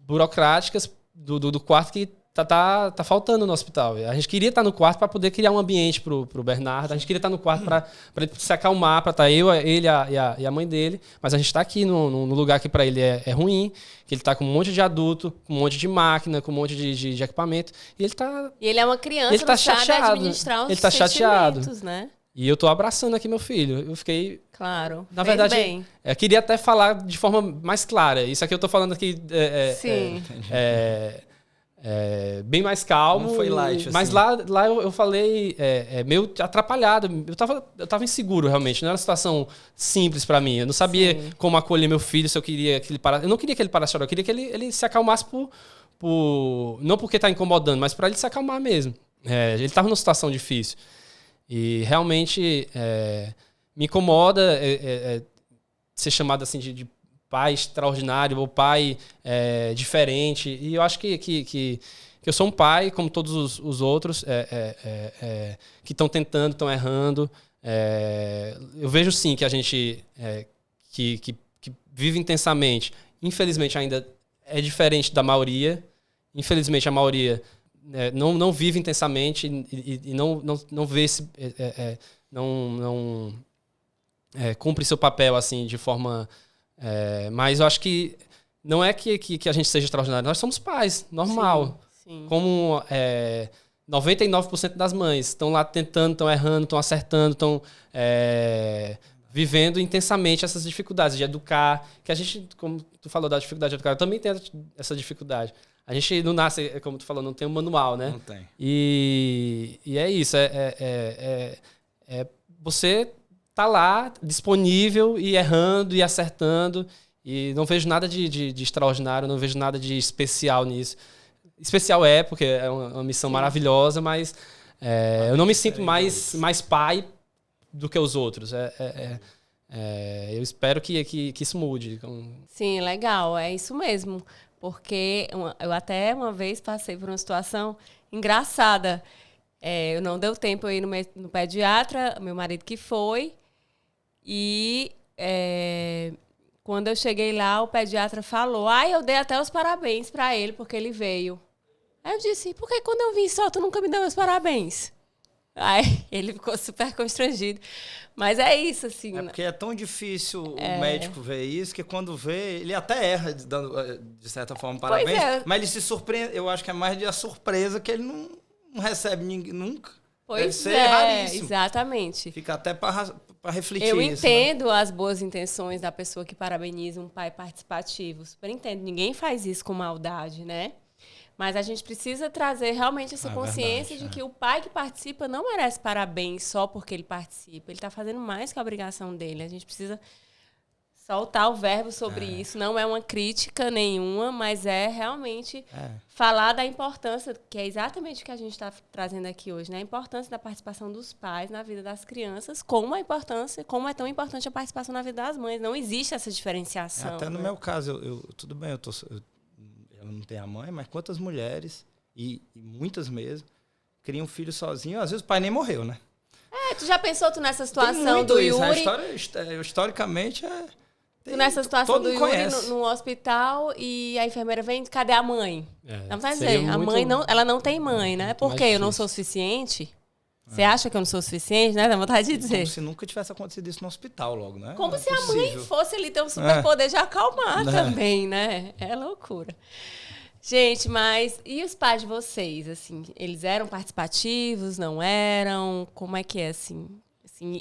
burocráticas do quarto que tá faltando no hospital. A gente queria estar no quarto para poder criar um ambiente pro Bernardo. A gente queria estar no quarto para ele se acalmar, para estar ele e a mãe dele. Mas a gente está aqui num lugar que para ele é ruim, que ele está com um monte de adulto, com um monte de máquina, com um monte de equipamento. E ele é uma criança, ele tá não sabe chateado, administrar os ele tá chateado, né? E eu tô abraçando aqui meu filho. Eu fiquei... Claro. Na verdade, bem. Eu queria até falar de forma mais clara. Isso aqui eu tô falando aqui... Sim. Bem mais calmo. Não foi light, mas assim. lá eu falei meio atrapalhado. Eu tava inseguro, realmente. Não era uma situação simples para mim. Eu não sabia como acolher meu filho, se eu queria que ele parasse. Eu não queria que ele parasse de chorar. Eu queria que ele se acalmasse não porque tá incomodando, mas para ele se acalmar mesmo. Ele estava numa situação difícil. E realmente me incomoda ser chamado assim de pai extraordinário ou pai diferente. E eu acho que eu sou um pai, como todos os outros, que estão tentando, estão errando. Eu vejo sim que a gente que vive intensamente, infelizmente ainda é diferente da maioria. Infelizmente a maioria não vive intensamente e não vê não cumpre seu papel assim de forma... mas eu acho que não é que a gente seja extraordinário. Nós somos pais, normal. Sim. Como 99% das mães estão lá tentando, estão errando, estão acertando, estão vivendo intensamente essas dificuldades de educar. Que a gente, como tu falou da dificuldade de educar, eu também tenho essa dificuldade. A gente não nasce, como tu falou, não tem um manual, né? Não tem. E é isso. Você tá lá, disponível, e errando e acertando. E não vejo nada de extraordinário, não vejo nada de especial nisso. Especial porque é uma missão maravilhosa, mas eu não me sinto mais pai do que os outros. Eu espero que isso mude. Sim, legal. É isso mesmo. Porque eu até uma vez passei por uma situação engraçada. Eu não deu tempo eu ir no pediatra, meu marido que foi. E quando eu cheguei lá, o pediatra falou: eu dei até os parabéns para ele, porque ele veio. Aí eu disse: por que quando eu vim só, tu nunca me deu os parabéns? Aí ele ficou super constrangido. Mas é isso, assim. Porque é tão difícil o médico ver isso, que quando vê, ele até erra dando, de certa forma, parabéns. Mas ele se surpreende. Eu acho que é mais de a surpresa que ele não recebe ninguém, nunca. Pois deve ser raríssimo. Exatamente. Fica até para refletir eu isso. Eu entendo as boas intenções da pessoa que parabeniza um pai participativo. Super entendo. Ninguém faz isso com maldade, né? Mas a gente precisa trazer realmente essa consciência de que o pai que participa não merece parabéns só porque ele participa. Ele está fazendo mais que a obrigação dele. A gente precisa soltar o verbo sobre isso. Não é uma crítica nenhuma, mas é realmente falar da importância, que é exatamente o que a gente está trazendo aqui hoje, né? A importância da participação dos pais na vida das crianças, como é tão importante a participação na vida das mães. Não existe essa diferenciação. Até no meu caso, tudo bem, eu não tenho a mãe, mas quantas mulheres, e muitas mesmo, criam um filho sozinho, às vezes o pai nem morreu, né? Tu já pensou nessa situação do Yuri? A história, historicamente, nessa situação do Yuri no hospital e a enfermeira vem, cadê a mãe? Não vai dizer, a mãe ela não tem mãe, né? Por quê? Eu não sou suficiente? Você acha que eu não sou suficiente, né? Dá vontade de dizer. Como se nunca tivesse acontecido isso no hospital logo, né? Como se a mãe fosse ali ter um superpoder de acalmar também, né? É loucura. Gente, mas e os pais de vocês, assim? Eles eram participativos, não eram? Como é que é, assim?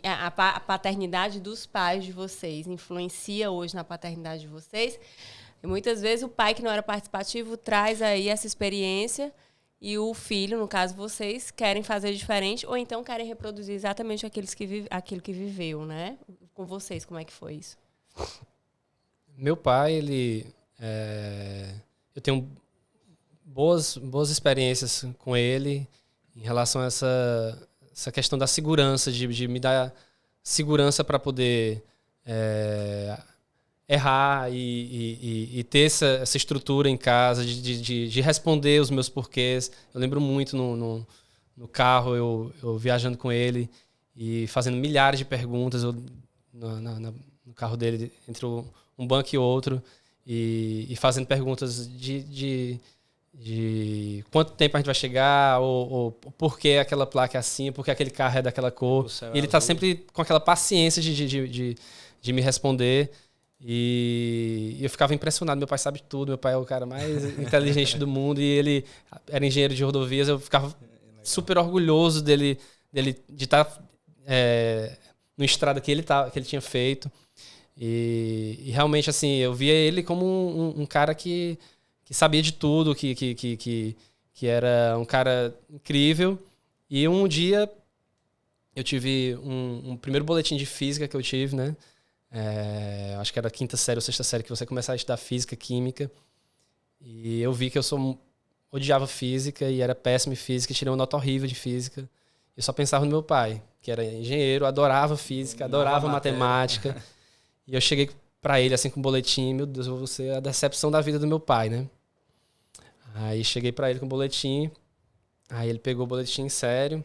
A paternidade dos pais de vocês influencia hoje na paternidade de vocês? E muitas vezes o pai que não era participativo traz aí essa experiência e o filho, no caso vocês, querem fazer diferente ou então querem reproduzir exatamente aquilo que viveu, né? Com vocês, como é que foi isso? Meu pai, eu tenho boas experiências com ele em relação a essa questão da segurança, de me dar segurança para poder errar e ter essa estrutura em casa, de responder os meus porquês. Eu lembro muito no carro, eu viajando com ele e fazendo milhares de perguntas no carro dele, entre um banco e outro, e fazendo perguntas de quanto tempo a gente vai chegar, ou por que aquela placa é assim, por que aquele carro é daquela cor. E ele está sempre com aquela paciência de me responder. E eu ficava impressionado. Meu pai sabe tudo, meu pai é o cara mais inteligente do mundo, e ele era engenheiro de rodovias. Eu ficava super orgulhoso de estar no estrada que ele tinha feito. E realmente, assim, eu via ele como um cara que sabia de tudo, que era um cara incrível. E um dia eu tive um primeiro boletim de física que eu tive, né? Acho que era a 5ª série ou 6ª série que você começava a estudar física, química. E eu vi que eu odiava física e era péssimo em física, e tirei uma nota horrível de física. Eu só pensava no meu pai, que era engenheiro, adorava física, adorava matemática. E eu cheguei pra ele assim com um boletim, meu Deus, eu vou ser a decepção da vida do meu pai, né? Aí cheguei pra ele com o boletim, aí ele pegou o boletim sério,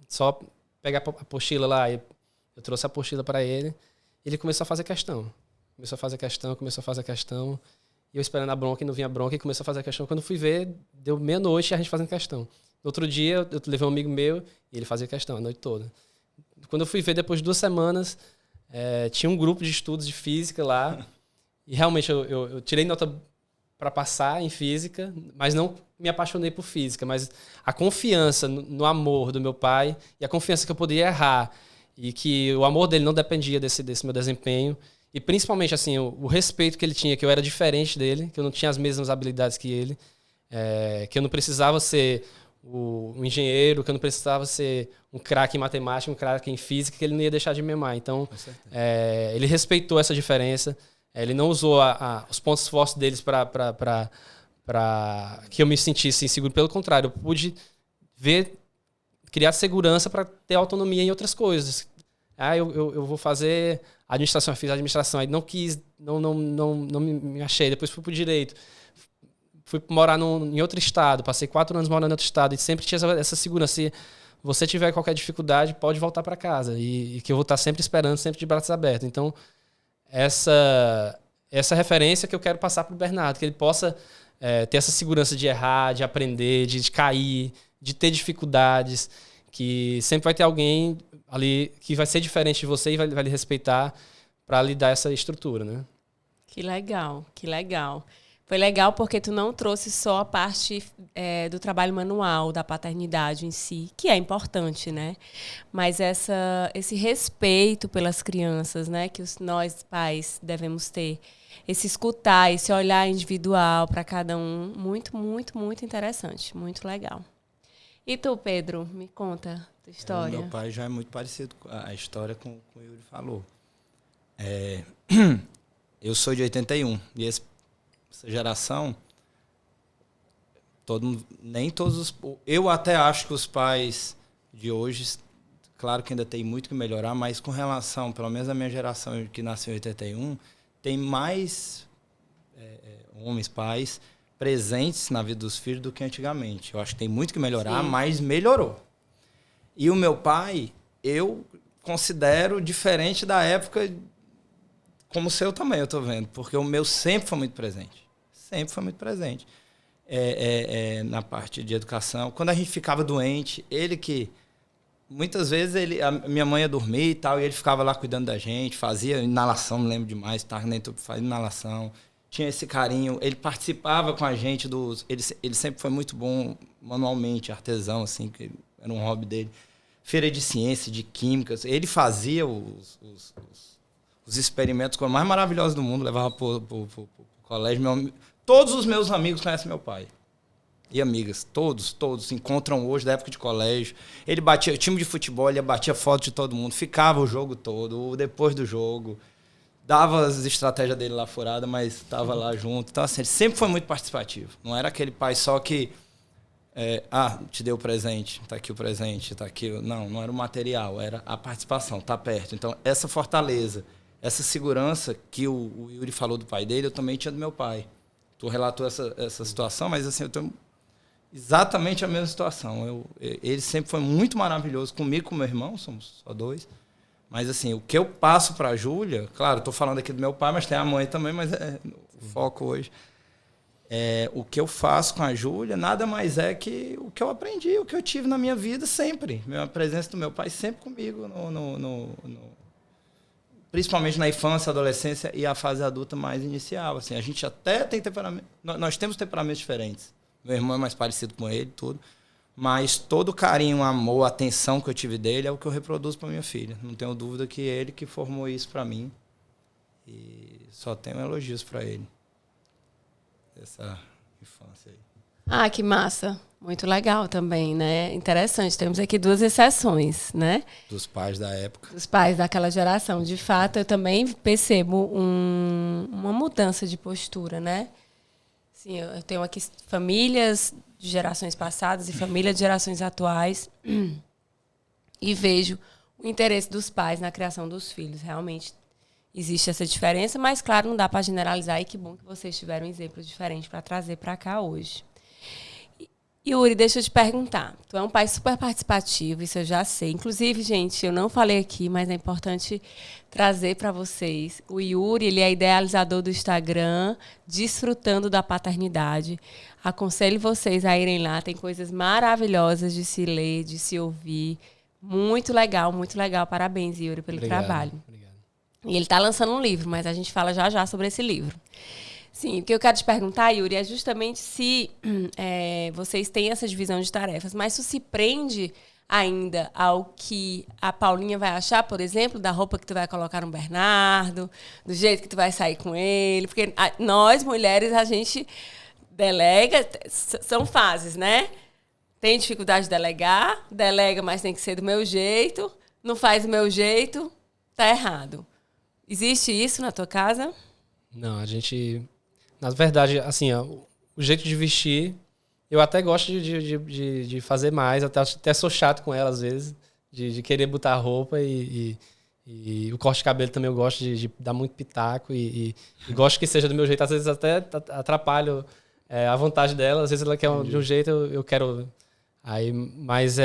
só pegar a apostila lá, eu trouxe a apostila pra ele, e ele começou a fazer questão. Começou a fazer questão, e eu esperando a bronca e não vinha bronca, e começou a fazer questão. Quando eu fui ver, deu meia-noite e a gente fazendo questão. No outro dia, eu levei um amigo meu, e ele fazia questão a noite toda. Quando eu fui ver, depois de 2 semanas, tinha um grupo de estudos de física lá, e realmente eu tirei nota para passar em física, mas não me apaixonei por física, mas a confiança no amor do meu pai, e a confiança que eu poderia errar, e que o amor dele não dependia desse meu desempenho, e principalmente assim, o respeito que ele tinha, que eu era diferente dele, que eu não tinha as mesmas habilidades que ele, que eu não precisava ser um engenheiro, que eu não precisava ser um craque em matemática, um craque em física, que ele não ia deixar de me amar. Então, ele respeitou essa diferença, ele não usou os pontos fortes deles para que eu me sentisse inseguro. Pelo contrário, eu pude criar segurança para ter autonomia em outras coisas. Eu vou fazer administração, eu fiz administração, aí não quis, não me achei, depois fui pro direito. Fui morar em outro estado, passei 4 anos morando em outro estado, e sempre tinha essa segurança. Se você tiver qualquer dificuldade, pode voltar para casa, e que eu vou estar sempre esperando, sempre de braços abertos. Então, essa referência que eu quero passar para o Bernardo, que ele possa ter essa segurança de errar, de aprender, de cair, de ter dificuldades, que sempre vai ter alguém ali que vai ser diferente de você e vai lhe respeitar para lhe dar essa estrutura, né? Que legal, que legal. Foi legal porque tu não trouxe só a parte do trabalho manual, da paternidade em si, que é importante, né? Mas esse respeito pelas crianças, né? Que nós, pais, devemos ter. Esse escutar, esse olhar individual para cada um. Muito, muito, muito interessante. Muito legal. E tu, Pedro? Me conta a tua história. Meu pai já é muito parecido com a história com o Yuri falou. Eu sou de 81 e essa geração, nem todos eu até acho que os pais de hoje, claro que ainda tem muito que melhorar, mas com relação, pelo menos a minha geração que nasceu em 81, tem mais homens, pais, presentes na vida dos filhos do que antigamente. Eu acho que tem muito que melhorar, sim, mas melhorou. E o meu pai, eu considero diferente da época, como o seu também, eu estou vendo, porque o meu sempre foi muito presente. Sempre foi muito presente. Na parte de educação. Quando a gente ficava doente, ele que... Muitas vezes a minha mãe ia dormir e tal, e ele ficava lá cuidando da gente, fazia inalação, não lembro demais, estava nem tudo fazendo inalação. Tinha esse carinho, ele participava com a gente ele sempre foi muito bom manualmente, artesão, assim, que era um hobby dele. Feira de ciência, de químicas, ele fazia os experimentos mais maravilhosos do mundo, levava para o colégio. Todos os meus amigos conhecem meu pai. E amigas, todos se encontram hoje da época de colégio. Ele batia time de futebol, ele batia foto de todo mundo, ficava o jogo todo, depois do jogo, dava as estratégias dele lá furada, mas estava lá junto. Então, assim, ele sempre foi muito participativo. Não era aquele pai só que te deu o presente, tá aqui o presente, tá aqui. Não era o material, era a participação, tá perto. Então, essa fortaleza, essa segurança que o Yuri falou do pai dele, eu também tinha do meu pai. Tu relatou essa situação, mas assim, eu tenho exatamente a mesma situação. Ele sempre foi muito maravilhoso comigo, com meu irmão, somos só dois. Mas assim, o que eu passo para a Júlia, claro, estou falando aqui do meu pai, mas tem a mãe também, mas o foco hoje. O que eu faço com a Júlia nada mais é que o que eu aprendi, o que eu tive na minha vida sempre. A presença do meu pai sempre comigo, principalmente na infância, adolescência e a fase adulta mais inicial. Assim, a gente até tem temperamento, nós temos temperamentos diferentes. Meu irmão é mais parecido com ele, tudo. Mas todo o carinho, amor, atenção que eu tive dele é o que eu reproduzo para minha filha. Não tenho dúvida que ele que formou isso para mim. E só tenho elogios para ele. Essa infância aí. Ah, que massa. Muito legal também, né? Interessante. Temos aqui 2 exceções, né? Dos pais da época. Dos pais daquela geração. De fato, eu também percebo uma mudança de postura, né? Sim, eu tenho aqui famílias de gerações passadas e famílias de gerações atuais e vejo o interesse dos pais na criação dos filhos. Realmente existe essa diferença, mas, claro, não dá para generalizar e que bom que vocês tiveram exemplos diferentes para trazer para cá hoje. Yuri, deixa eu te perguntar. Tu é um pai super participativo, isso eu já sei. Inclusive, gente, eu não falei aqui, mas é importante trazer para vocês. O Yuri, ele é idealizador do Instagram, Desfrutando da Paternidade. Aconselho vocês a irem lá, tem coisas maravilhosas de se ler, de se ouvir. Muito legal, muito legal. Parabéns, Yuri, pelo trabalho. Obrigado. E ele está lançando um livro, mas a gente fala já sobre esse livro. Sim, o que eu quero te perguntar, Yuri, é justamente se vocês têm essa divisão de tarefas, mas isso se prende ainda ao que a Paulinha vai achar, por exemplo, da roupa que tu vai colocar no Bernardo, do jeito que tu vai sair com ele, porque nós, mulheres, a gente delega, são fases, né? Tem dificuldade de delegar, delega, mas tem que ser do meu jeito, não faz do meu jeito, tá errado. Existe isso na tua casa? Não, a gente... Na verdade, assim, o jeito de vestir, eu até gosto de fazer mais, até sou chato com ela às vezes, de querer botar roupa e o corte de cabelo também eu gosto de dar muito pitaco e gosto que seja do meu jeito, às vezes até atrapalho a vontade dela, às vezes ela quer de um jeito, eu quero... Mas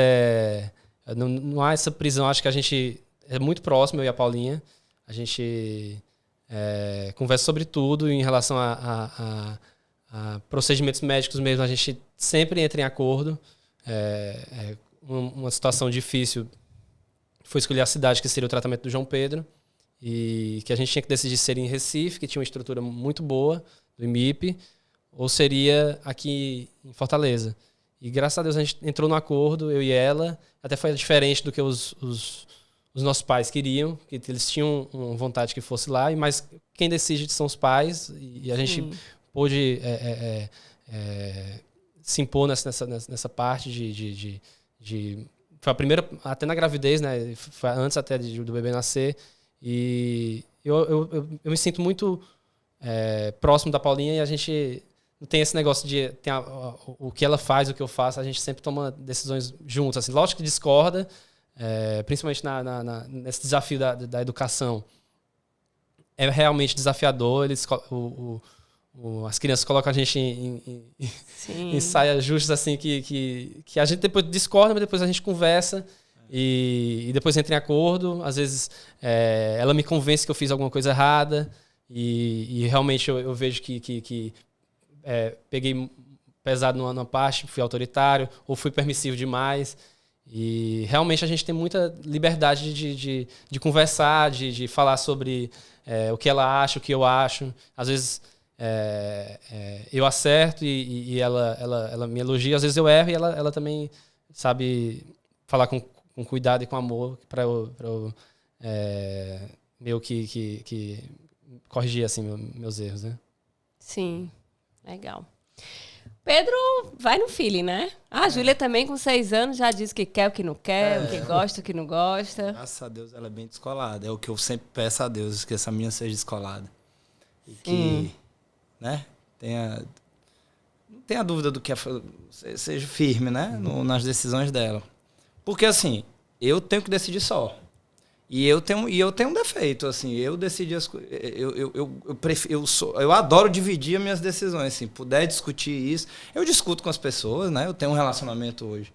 não há essa prisão, acho que a gente é muito próximo, eu e a Paulinha, a gente... conversa sobre tudo em relação a procedimentos médicos mesmo, a gente sempre entra em acordo. Uma situação difícil foi escolher a cidade que seria o tratamento do João Pedro e que a gente tinha que decidir ser em Recife, que tinha uma estrutura muito boa do IMIP, ou seria aqui em Fortaleza. E graças a Deus a gente entrou no acordo, eu e ela, até foi diferente do que os nossos pais queriam, que eles tinham uma vontade que fosse lá, mas quem decide são os pais, e a gente pôde se impor nessa parte foi a primeira, até na gravidez, né? Foi antes até do bebê nascer, e eu me sinto muito próximo da Paulinha, e a gente não tem esse negócio de o que ela faz, o que eu faço, a gente sempre toma decisões juntos. Assim, lógico que discorda, principalmente nesse desafio da educação. É realmente desafiador. As crianças colocam a gente em saias justas, assim, que a gente depois discorda, mas depois a gente conversa e depois entra em acordo. Às vezes ela me convence que eu fiz alguma coisa errada e realmente eu vejo que peguei pesado numa parte, fui autoritário ou fui permissivo demais. E realmente a gente tem muita liberdade de conversar, de falar sobre o que ela acha, o que eu acho. Às vezes eu acerto e ela me elogia, às vezes eu erro e ela também sabe falar com cuidado e com amor para eu meio que corrigir assim, meus erros, né? Sim, legal. Pedro vai no feeling, né? A Júlia também, com 6 anos, já diz o que quer, o que não quer, o que gosta, o que não gosta. Graças a Deus ela é bem descolada. É o que eu sempre peço a Deus, que essa minha seja descolada. E que, né, não tenha dúvida do que seja firme, né, nas decisões dela. Porque, assim, eu tenho que decidir só. E eu tenho um defeito, assim, eu decidi as coisas. Eu adoro dividir as minhas decisões, assim, puder discutir isso. Eu discuto com as pessoas, né? Eu tenho um relacionamento hoje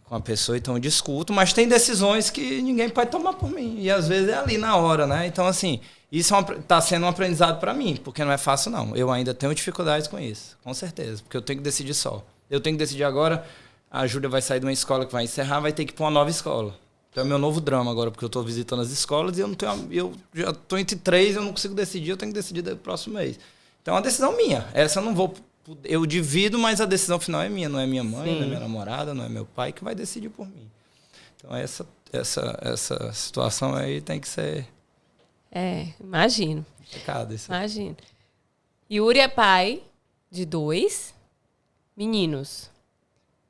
com a pessoa, então eu discuto, mas tem decisões que ninguém pode tomar por mim. E às vezes é ali na hora, né? Então, assim, isso tá sendo um aprendizado para mim, porque não é fácil, não. Eu ainda tenho dificuldades com isso, com certeza, porque eu tenho que decidir só. Eu tenho que decidir agora, a Júlia vai sair de uma escola que vai encerrar, vai ter que ir para uma nova escola. Então é meu novo drama agora, porque eu estou visitando as escolas e eu já estou entre 3, eu não consigo decidir, eu tenho que decidir no próximo mês. Então é uma decisão minha. Essa eu não vou... Eu divido, mas a decisão final é minha. Não é minha mãe, não é minha namorada, não é meu pai que vai decidir por mim. Então essa situação aí tem que ser... Imagino. Imagino. Yuri é pai de 2 meninos.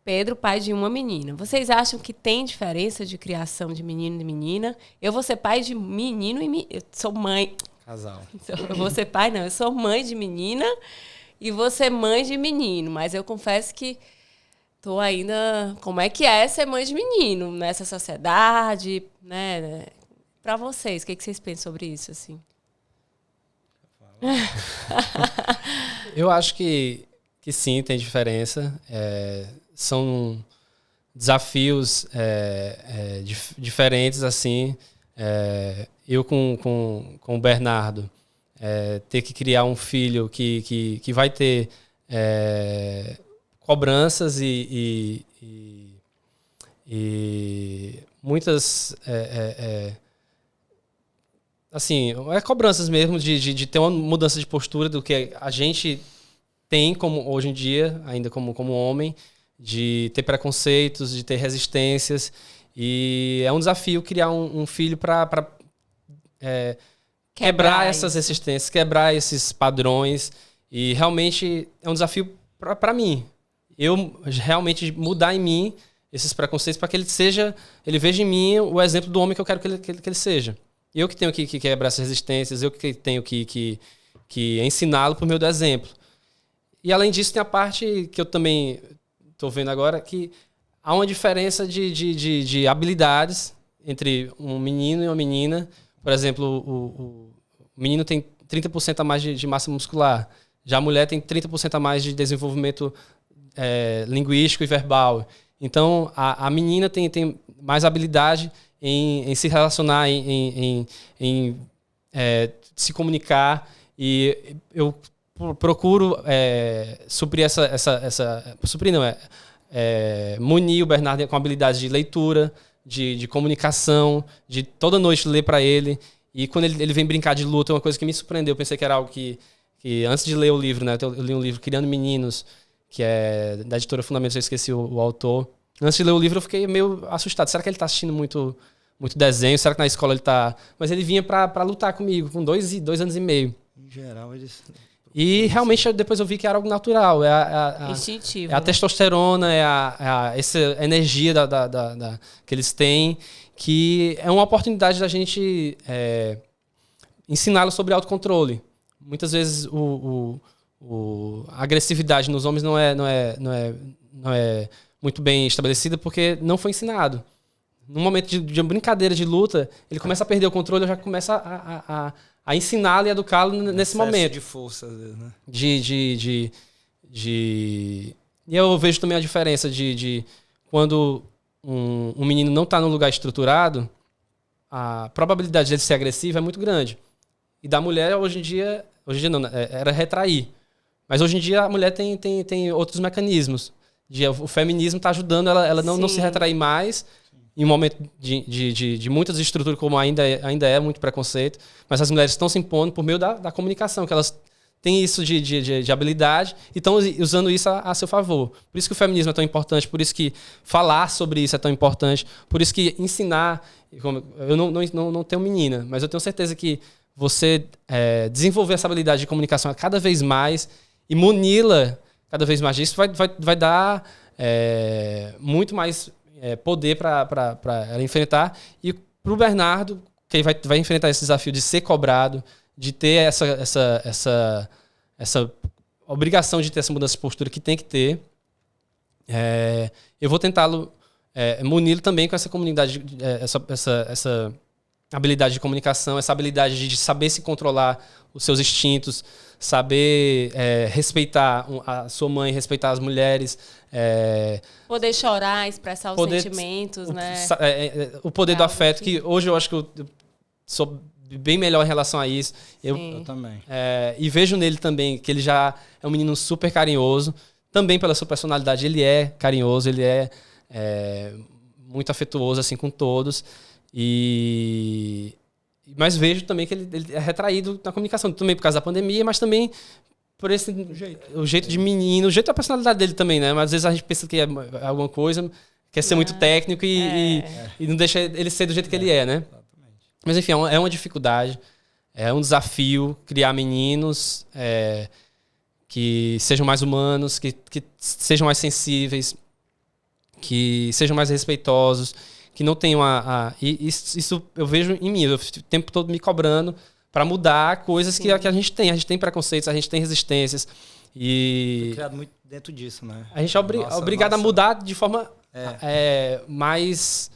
Pedro, pai de uma menina. Vocês acham que tem diferença de criação de menino e menina? Eu vou ser pai de menino e eu sou mãe. Casal. Eu vou ser pai, não. Eu sou mãe de menina e vou ser mãe de menino. Mas eu confesso que tô ainda... Como é que é ser mãe de menino nessa sociedade, né? Para vocês, o que vocês pensam sobre isso, assim? Eu acho que sim, tem diferença. São desafios diferentes, assim. Eu com o Bernardo, ter que criar um filho que vai ter cobranças e muitas... assim, cobranças mesmo de ter uma mudança de postura do que a gente tem como hoje em dia, ainda como homem, de ter preconceitos, de ter resistências. E é um desafio criar um filho para quebrar essas resistências, quebrar esses padrões. E realmente é um desafio para mim. Eu realmente mudar em mim esses preconceitos para que ele veja em mim o exemplo do homem que eu quero que ele seja. Eu que tenho que quebrar essas resistências, eu que tenho que ensiná-lo por meio do exemplo. E além disso, tem a parte que eu também estou vendo agora, que há uma diferença de habilidades entre um menino e uma menina. Por exemplo, o menino tem 30% a mais de massa muscular. Já a mulher tem 30% a mais de desenvolvimento linguístico e verbal. Então, a menina tem mais habilidade em se relacionar, em se comunicar. E eu procuro suprir suprir não, munir o Bernardo com habilidades de leitura, de comunicação, de toda noite ler para ele. E quando ele vem brincar de luta, é uma coisa que me surpreendeu. Eu pensei que era algo que que antes de ler o livro, né? Eu li um livro, Criando Meninos, que é da editora Fundamentos, eu esqueci o autor. Antes de ler o livro, eu fiquei meio assustado. Será que ele está assistindo muito desenho? Será que na escola ele está... Mas ele vinha para lutar comigo, com 2 anos e meio. Em geral, eles... E realmente depois eu vi que era algo natural. Instintivo. É a testosterona, essa energia que eles têm, que é uma oportunidade da gente ensiná-los sobre autocontrole. Muitas vezes a agressividade nos homens não é muito bem estabelecida porque não foi ensinado. Num momento de uma brincadeira de luta, ele começa a perder o controle, eu já começo a ensiná-lo e educá-lo nesse momento. De força, às vezes, né? E eu vejo também a diferença de quando um menino não está num lugar estruturado, a probabilidade dele ser agressivo é muito grande. E da mulher, hoje em dia não, era retrair. Mas hoje em dia a mulher tem outros mecanismos. O feminismo está ajudando ela não se retrair mais, em um momento de muitas estruturas, como ainda é muito preconceito, mas as mulheres estão se impondo por meio da comunicação, que elas têm isso de habilidade e estão usando isso a seu favor. Por isso que o feminismo é tão importante, por isso que falar sobre isso é tão importante, por isso que ensinar... Eu não tenho menina, mas eu tenho certeza que você desenvolver essa habilidade de comunicação cada vez mais e muni-la cada vez mais disso vai dar muito mais poder para ela enfrentar. E para o Bernardo, que vai enfrentar esse desafio de ser cobrado, de ter essa obrigação de ter essa mudança de postura que tem que ter, eu vou tentá-lo muni-lo também com essa comunidade, essa habilidade de comunicação, essa habilidade de saber se controlar os seus instintos, saber respeitar a sua mãe, respeitar as mulheres. Poder chorar, expressar os sentimentos, né? O poder do afeto, que hoje eu acho que eu sou bem melhor em relação a isso. Eu também. E vejo nele também que ele já é um menino super carinhoso, também pela sua personalidade. Ele é carinhoso, ele é muito afetuoso assim, com todos. Mas vejo também que ele é retraído na comunicação, também por causa da pandemia, mas também por o jeito de menino, o jeito da personalidade dele também, né? Mas às vezes a gente pensa que é alguma coisa, quer ser muito técnico e não deixa ele ser do jeito que ele é, né? Exatamente. Mas enfim, é uma dificuldade, é um desafio criar meninos que sejam mais humanos, que sejam mais sensíveis, que sejam mais respeitosos, que não tenham isso eu vejo em mim, eu fico o tempo todo me cobrando para mudar coisas que a gente tem. A gente tem preconceitos, a gente tem resistências. E foi criado muito dentro disso, né? A gente é obrigado a mudar de forma mais...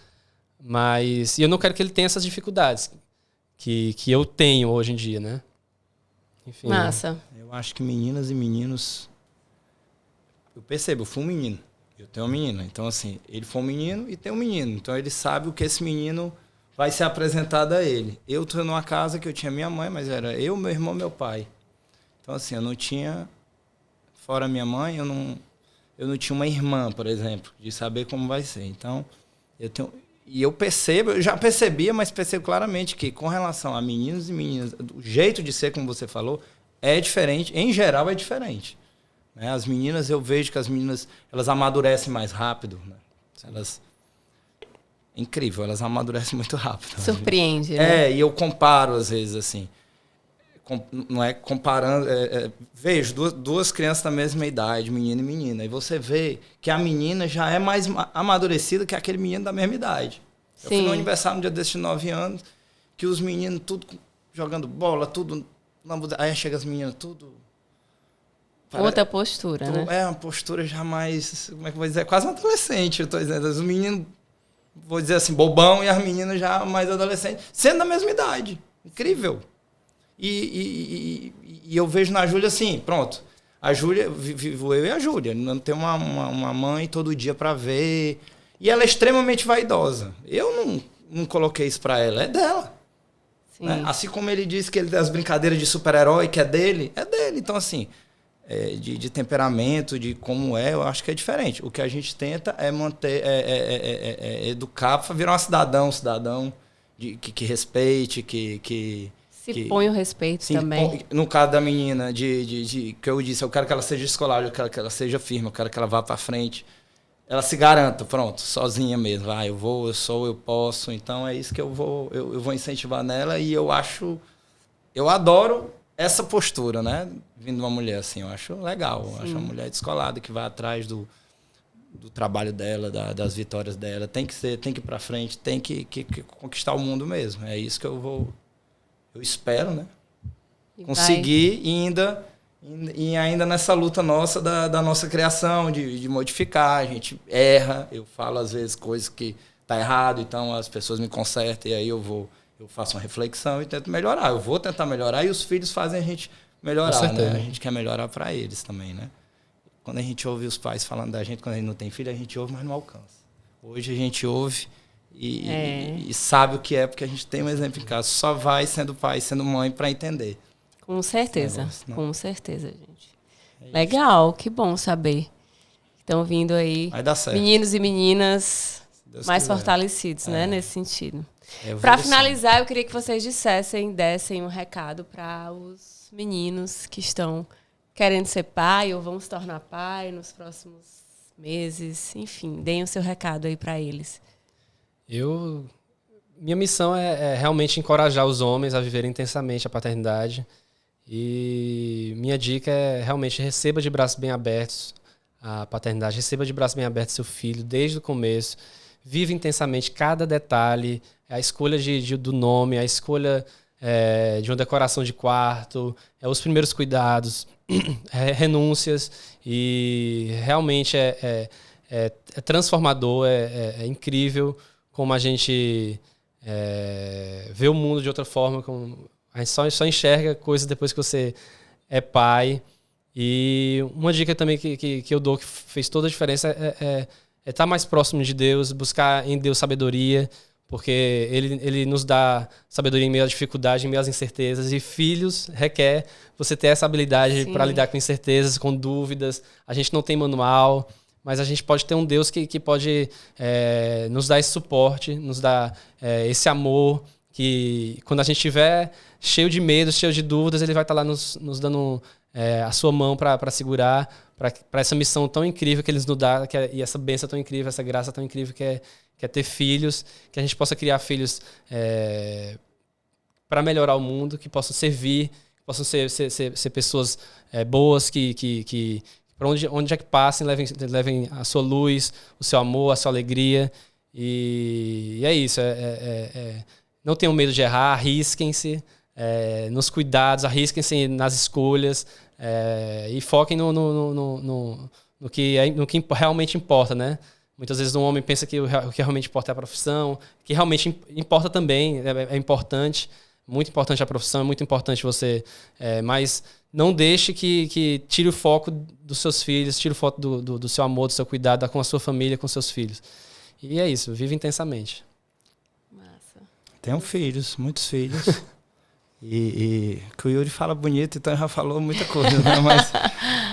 E eu não quero que ele tenha essas dificuldades que eu tenho hoje em dia, né? Enfim. Massa. Eu acho que meninas e meninos... Eu percebo, eu fui um menino. Eu tenho uma menina. Então, assim, ele foi um menino e tem um menino. Então, ele sabe o que esse menino vai ser apresentado a ele. Eu estou numa casa que eu tinha minha mãe, mas era eu, meu irmão, meu pai. Então, assim, eu não tinha... Fora minha mãe, eu não tinha uma irmã, por exemplo, de saber como vai ser. Então, eu percebo, eu já percebia, mas percebo claramente que, com relação a meninos e meninas, o jeito de ser, como você falou, é diferente. Em geral, é diferente. As meninas, eu vejo que as meninas, elas amadurecem mais rápido. Né? É incrível, elas amadurecem muito rápido. Surpreende, né? E eu comparo, às vezes, assim. Não é comparando... vejo duas crianças da mesma idade, menino e menina. E você vê que a menina já é mais amadurecida que aquele menino da mesma idade. Sim. Eu fui no aniversário no dia desses 9 anos, que os meninos tudo jogando bola, tudo... Aí chega as meninas tudo... Outra postura, né? É uma postura já mais... Como é que eu vou dizer? Quase um adolescente, eu tô dizendo. Os meninos, vou dizer assim, bobão, e as meninas já mais adolescentes, sendo da mesma idade. Incrível. E eu vejo na Júlia assim, pronto. A Júlia, vivo eu e a Júlia. Não tem uma mãe todo dia para ver. E ela é extremamente vaidosa. Eu não coloquei isso para ela, é dela. Né? Assim como ele disse que ele tem as brincadeiras de super-herói, que é dele. Então, assim... de temperamento, de como eu acho que é diferente. O que a gente tenta é manter, educar para virar um cidadão que respeite, que Se põe o respeito também. No caso da menina, que eu disse, eu quero que ela seja escolar, eu quero que ela seja firme, eu quero que ela vá para frente. Ela se garanta, pronto, sozinha mesmo. Eu vou, eu sou, eu posso. Então é isso que eu vou incentivar nela. E eu adoro essa postura, né? Vindo de uma mulher assim, eu acho legal. Eu acho uma mulher descolada que vai atrás do trabalho dela, das vitórias dela. Tem que ir para frente, tem que conquistar o mundo mesmo. É isso que eu espero, né? Conseguir e ainda nessa luta nossa da nossa criação, de modificar. A gente erra, eu falo às vezes coisas que tá errado, então as pessoas me consertam e aí eu faço uma reflexão e tento melhorar. Eu vou tentar melhorar e os filhos fazem a gente melhorar, né? A gente quer melhorar para eles também, né? Quando a gente ouve os pais falando da gente, quando a gente não tem filho, a gente ouve, mas não alcança. Hoje a gente ouve e sabe o que é, porque a gente tem um exemplo em casa. Só vai sendo pai, sendo mãe para entender. Com certeza, com certeza, gente. Legal, que bom saber. Estão vindo aí vai dar certo. Meninos e meninas mais fortalecidos, né, nesse sentido. Para finalizar, eu queria que vocês dessem um recado para os meninos que estão querendo ser pai ou vão se tornar pai nos próximos meses. Enfim, deem o seu recado aí para eles. Minha missão é realmente encorajar os homens a viverem intensamente a paternidade. E minha dica é realmente receba de braços bem abertos a paternidade, receba de braços bem abertos seu filho desde o começo, vive intensamente cada detalhe, a escolha do nome, a escolha de uma decoração de quarto, os primeiros cuidados, renúncias, e realmente é transformador, é incrível como a gente vê o mundo de outra forma, a gente só enxerga coisas depois que você é pai. E uma dica também que eu dou, que fez toda a diferença, é estar mais próximo de Deus, buscar em Deus sabedoria, porque ele nos dá sabedoria em meio à dificuldade, em meio às incertezas. E filhos requer você ter essa habilidade para lidar com incertezas, com dúvidas. A gente não tem manual, mas a gente pode ter um Deus que pode nos dar esse suporte, nos dar esse amor, que quando a gente estiver cheio de medo, cheio de dúvidas, ele vai estar lá nos dando a sua mão para segurar, para essa missão tão incrível que eles nos dão, e essa bênção tão incrível, essa graça tão incrível que é ter filhos, que a gente possa criar filhos para melhorar o mundo, que possam servir, que possam ser pessoas boas, que para onde é que passem, levem a sua luz, o seu amor, a sua alegria. E é isso. Não tenham medo de errar, arrisquem-se nos cuidados, arrisquem-se nas escolhas e foquem no que realmente importa, né? Muitas vezes um homem pensa que o que realmente importa é a profissão, que realmente importa também, é importante, muito importante a profissão, é muito importante você, mas não deixe que tire o foco dos seus filhos, tire o foco do seu amor, do seu cuidado com a sua família, com seus filhos. E é isso, vive intensamente. Massa. Tenho filhos, muitos filhos. E que o Yuri fala bonito, então já falou muita coisa, né?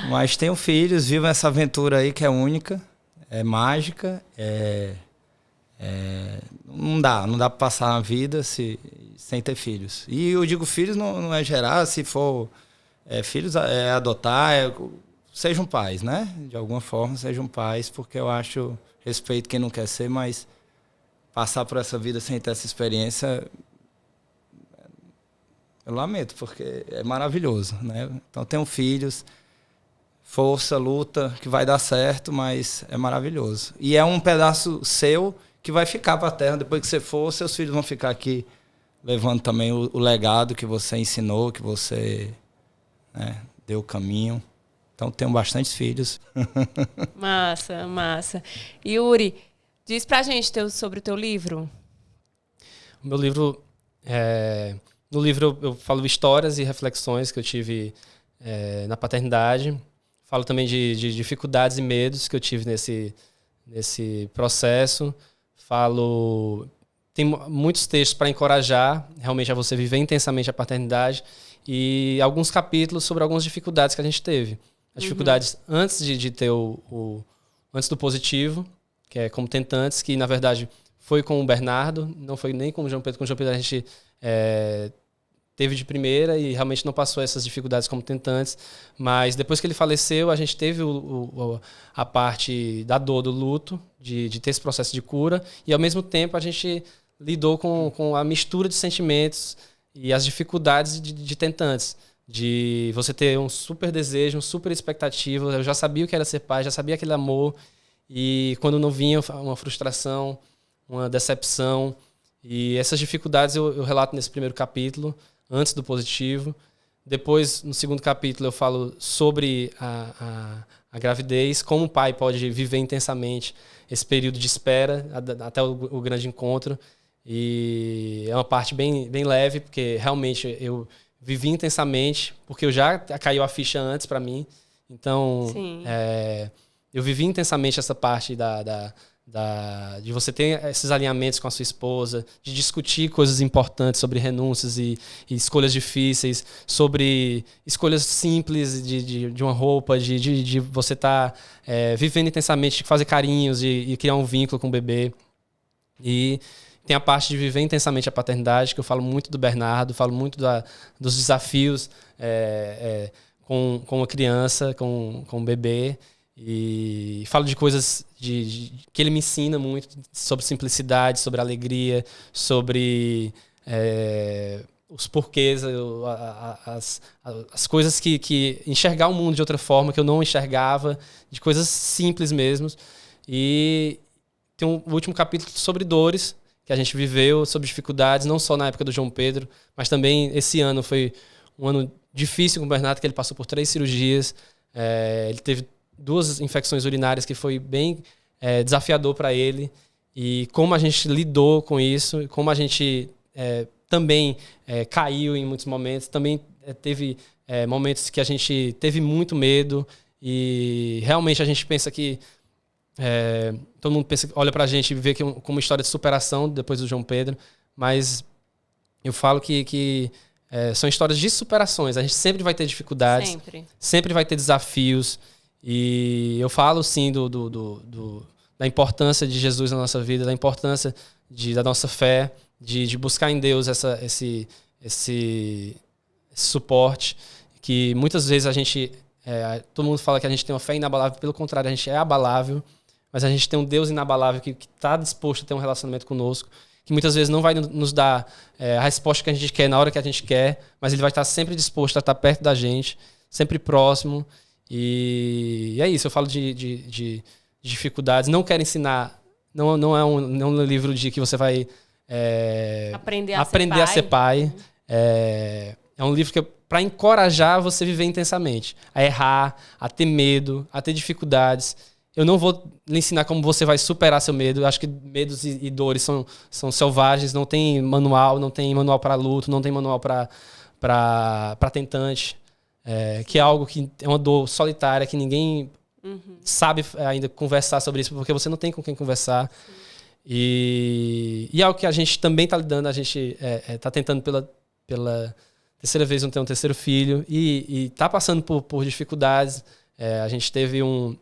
Mas tenho filhos, vivo essa aventura aí que é única, é mágica, não dá para passar a vida sem ter filhos. E eu digo filhos não é gerar, se for filhos é adotar, sejam pais, né? De alguma forma sejam pais, porque eu acho, respeito quem não quer ser, mas passar por essa vida sem ter essa experiência, eu lamento, porque é maravilhoso, né? Então tenho filhos, força, luta, que vai dar certo, mas é maravilhoso. E é um pedaço seu que vai ficar para a terra. Depois que você for, seus filhos vão ficar aqui levando também o legado que você ensinou, que você deu o caminho. Então tenho bastantes filhos. Massa, massa. Yuri, diz pra gente sobre o teu livro. O meu livro... No livro eu falo histórias e reflexões que eu tive na paternidade. Falo também de dificuldades e medos que eu tive nesse processo. Tem muitos textos para encorajar realmente a você viver intensamente a paternidade e alguns capítulos sobre algumas dificuldades que a gente teve. As dificuldades antes de ter antes do positivo, que é como tentantes, que na verdade foi com o Bernardo, não foi nem com o João Pedro. Com o João Pedro a gente teve de primeira e realmente não passou essas dificuldades como tentantes. Mas depois que ele faleceu, a gente teve a parte da dor, do luto, de ter esse processo de cura. E, ao mesmo tempo, a gente lidou com a mistura de sentimentos e as dificuldades de tentantes. De você ter um super desejo, uma super expectativa. Eu já sabia o que era ser pai, já sabia aquele amor. E quando não vinha, uma frustração, uma decepção. E essas dificuldades eu relato nesse primeiro capítulo, antes do positivo. Depois, no segundo capítulo, eu falo sobre a gravidez, como o pai pode viver intensamente esse período de espera até o grande encontro. E é uma parte bem, bem leve, porque realmente eu vivi intensamente, porque eu já caiu a ficha antes para mim. Então, eu vivi intensamente essa parte de você ter esses alinhamentos com a sua esposa, de discutir coisas importantes sobre renúncias e escolhas difíceis, sobre escolhas simples de uma roupa, de você estar vivendo intensamente, de fazer carinhos e criar um vínculo com o bebê. E tem a parte de viver intensamente a paternidade, que eu falo muito do Bernardo, falo muito dos desafios com a criança, com o bebê. E falo de coisas que ele me ensina muito, sobre simplicidade, sobre alegria, sobre os porquês, as coisas que enxergar o mundo de outra forma, que eu não enxergava, de coisas simples mesmo. E tem um último capítulo sobre dores, que a gente viveu, sobre dificuldades, não só na época do João Pedro, mas também esse ano foi um ano difícil com o Bernardo, que ele passou por 3 cirurgias. Ele teve 2 infecções urinárias, que foi bem desafiador para ele. E como a gente lidou com isso, como a gente também caiu em muitos momentos, também teve momentos que a gente teve muito medo. E realmente a gente pensa que todo mundo olha pra gente e vê que como uma história de superação depois do João Pedro, mas eu falo que são histórias de superações. A gente sempre vai ter dificuldades, sempre vai ter desafios, e eu falo sim da importância de Jesus na nossa vida, da importância da nossa fé, de buscar em Deus esse suporte, que muitas vezes a gente todo mundo fala que a gente tem uma fé inabalável, pelo contrário, a gente é abalável. Mas a gente tem um Deus inabalável que está disposto a ter um relacionamento conosco, que muitas vezes não vai nos dar a resposta que a gente quer na hora que a gente quer, mas ele vai estar sempre disposto a estar perto da gente, sempre próximo. E é isso, eu falo de dificuldades. Não quero ensinar, não é um livro de que você vai aprender a ser pai. É um livro que para encorajar você a viver intensamente, a errar, a ter medo, a ter dificuldades. Eu não vou lhe ensinar como você vai superar seu medo. Eu acho que medos e dores são selvagens. Não tem manual para luto, não tem manual para tentante. Que é algo que é uma dor solitária, que ninguém sabe ainda conversar sobre isso, porque você não tem com quem conversar. E é algo que a gente também está lidando. A gente está tentando pela terceira vez ter um terceiro filho e está passando por dificuldades. A gente teve um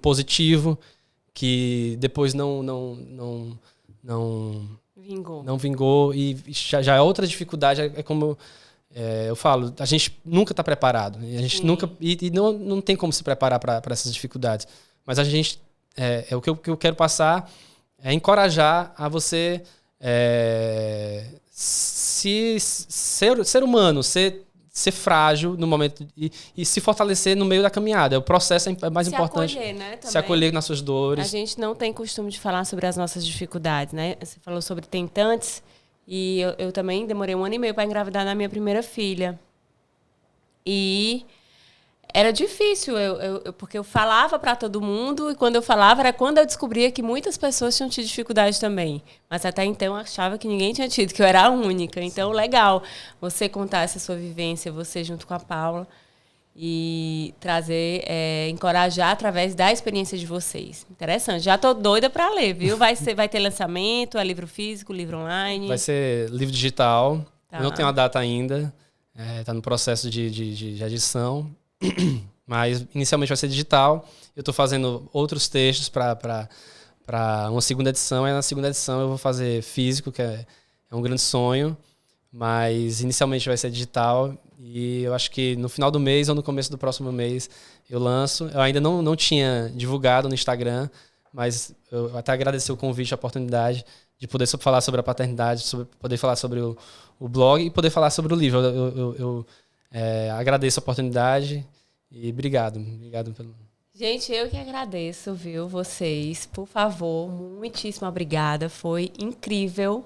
positivo que depois não vingou, e já é outra dificuldade. É como eu falo, a gente nunca está preparado, a gente nunca, e não tem como se preparar para essas dificuldades, mas a gente o que eu quero passar é encorajar a você ser humano, ser frágil no momento e se fortalecer no meio da caminhada. O processo é mais importante. Acolher, né, também. Se acolher nas suas dores. A gente não tem costume de falar sobre as nossas dificuldades, né? Você falou sobre tentantes, e eu também demorei 1 ano e meio para engravidar na minha primeira filha. E era difícil, porque eu falava para todo mundo, e quando eu falava era quando eu descobria que muitas pessoas tinham tido dificuldade também. Mas até então eu achava que ninguém tinha tido, que eu era a única. Então, legal você contar essa sua vivência, você junto com a Paula, e trazer, encorajar através da experiência de vocês. Interessante. Já tô doida para ler, viu? Vai ter lançamento, é livro físico, livro online? Vai ser livro digital. Tá. Eu não tenho a data ainda. Tá no processo de edição. Mas inicialmente vai ser digital. Eu estou fazendo outros textos para uma segunda edição. E na segunda edição eu vou fazer físico, que é um grande sonho. mas inicialmente vai ser digital e eu acho que no final do mês ou no começo do próximo mês eu lanço. Eu ainda não tinha divulgado no Instagram, mas eu até agradecer o convite, a oportunidade de poder falar sobre a paternidade, poder falar sobre o blog e poder falar sobre o livro. Eu agradeço a oportunidade e obrigado pelo... Gente, eu que agradeço, viu, vocês. Por favor, muitíssimo obrigada. Foi incrível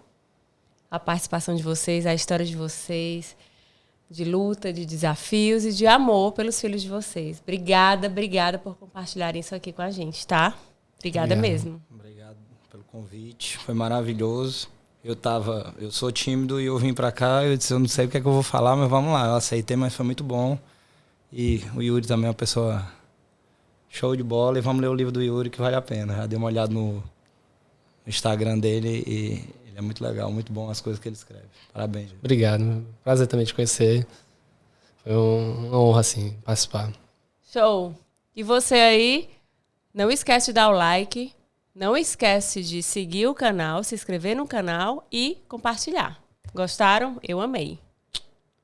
a participação de vocês, a história de vocês, de luta, de desafios e de amor pelos filhos de vocês. Obrigada por compartilharem isso aqui com a gente, tá? Obrigada mesmo. Obrigado pelo convite, foi maravilhoso. Eu sou tímido e eu vim pra cá, eu disse, eu não sei o que é que eu vou falar, mas vamos lá. Eu aceitei, mas foi muito bom. E o Yuri também é uma pessoa show de bola. E vamos ler o livro do Yuri, que vale a pena. Já dei uma olhada no Instagram dele e ele é muito legal, muito bom as coisas que ele escreve. Parabéns, gente. Obrigado. Prazer também te conhecer. Foi uma honra, assim, participar. Show. E você aí, não esquece de dar o like, não esquece de seguir o canal, se inscrever no canal e compartilhar. Gostaram? Eu amei.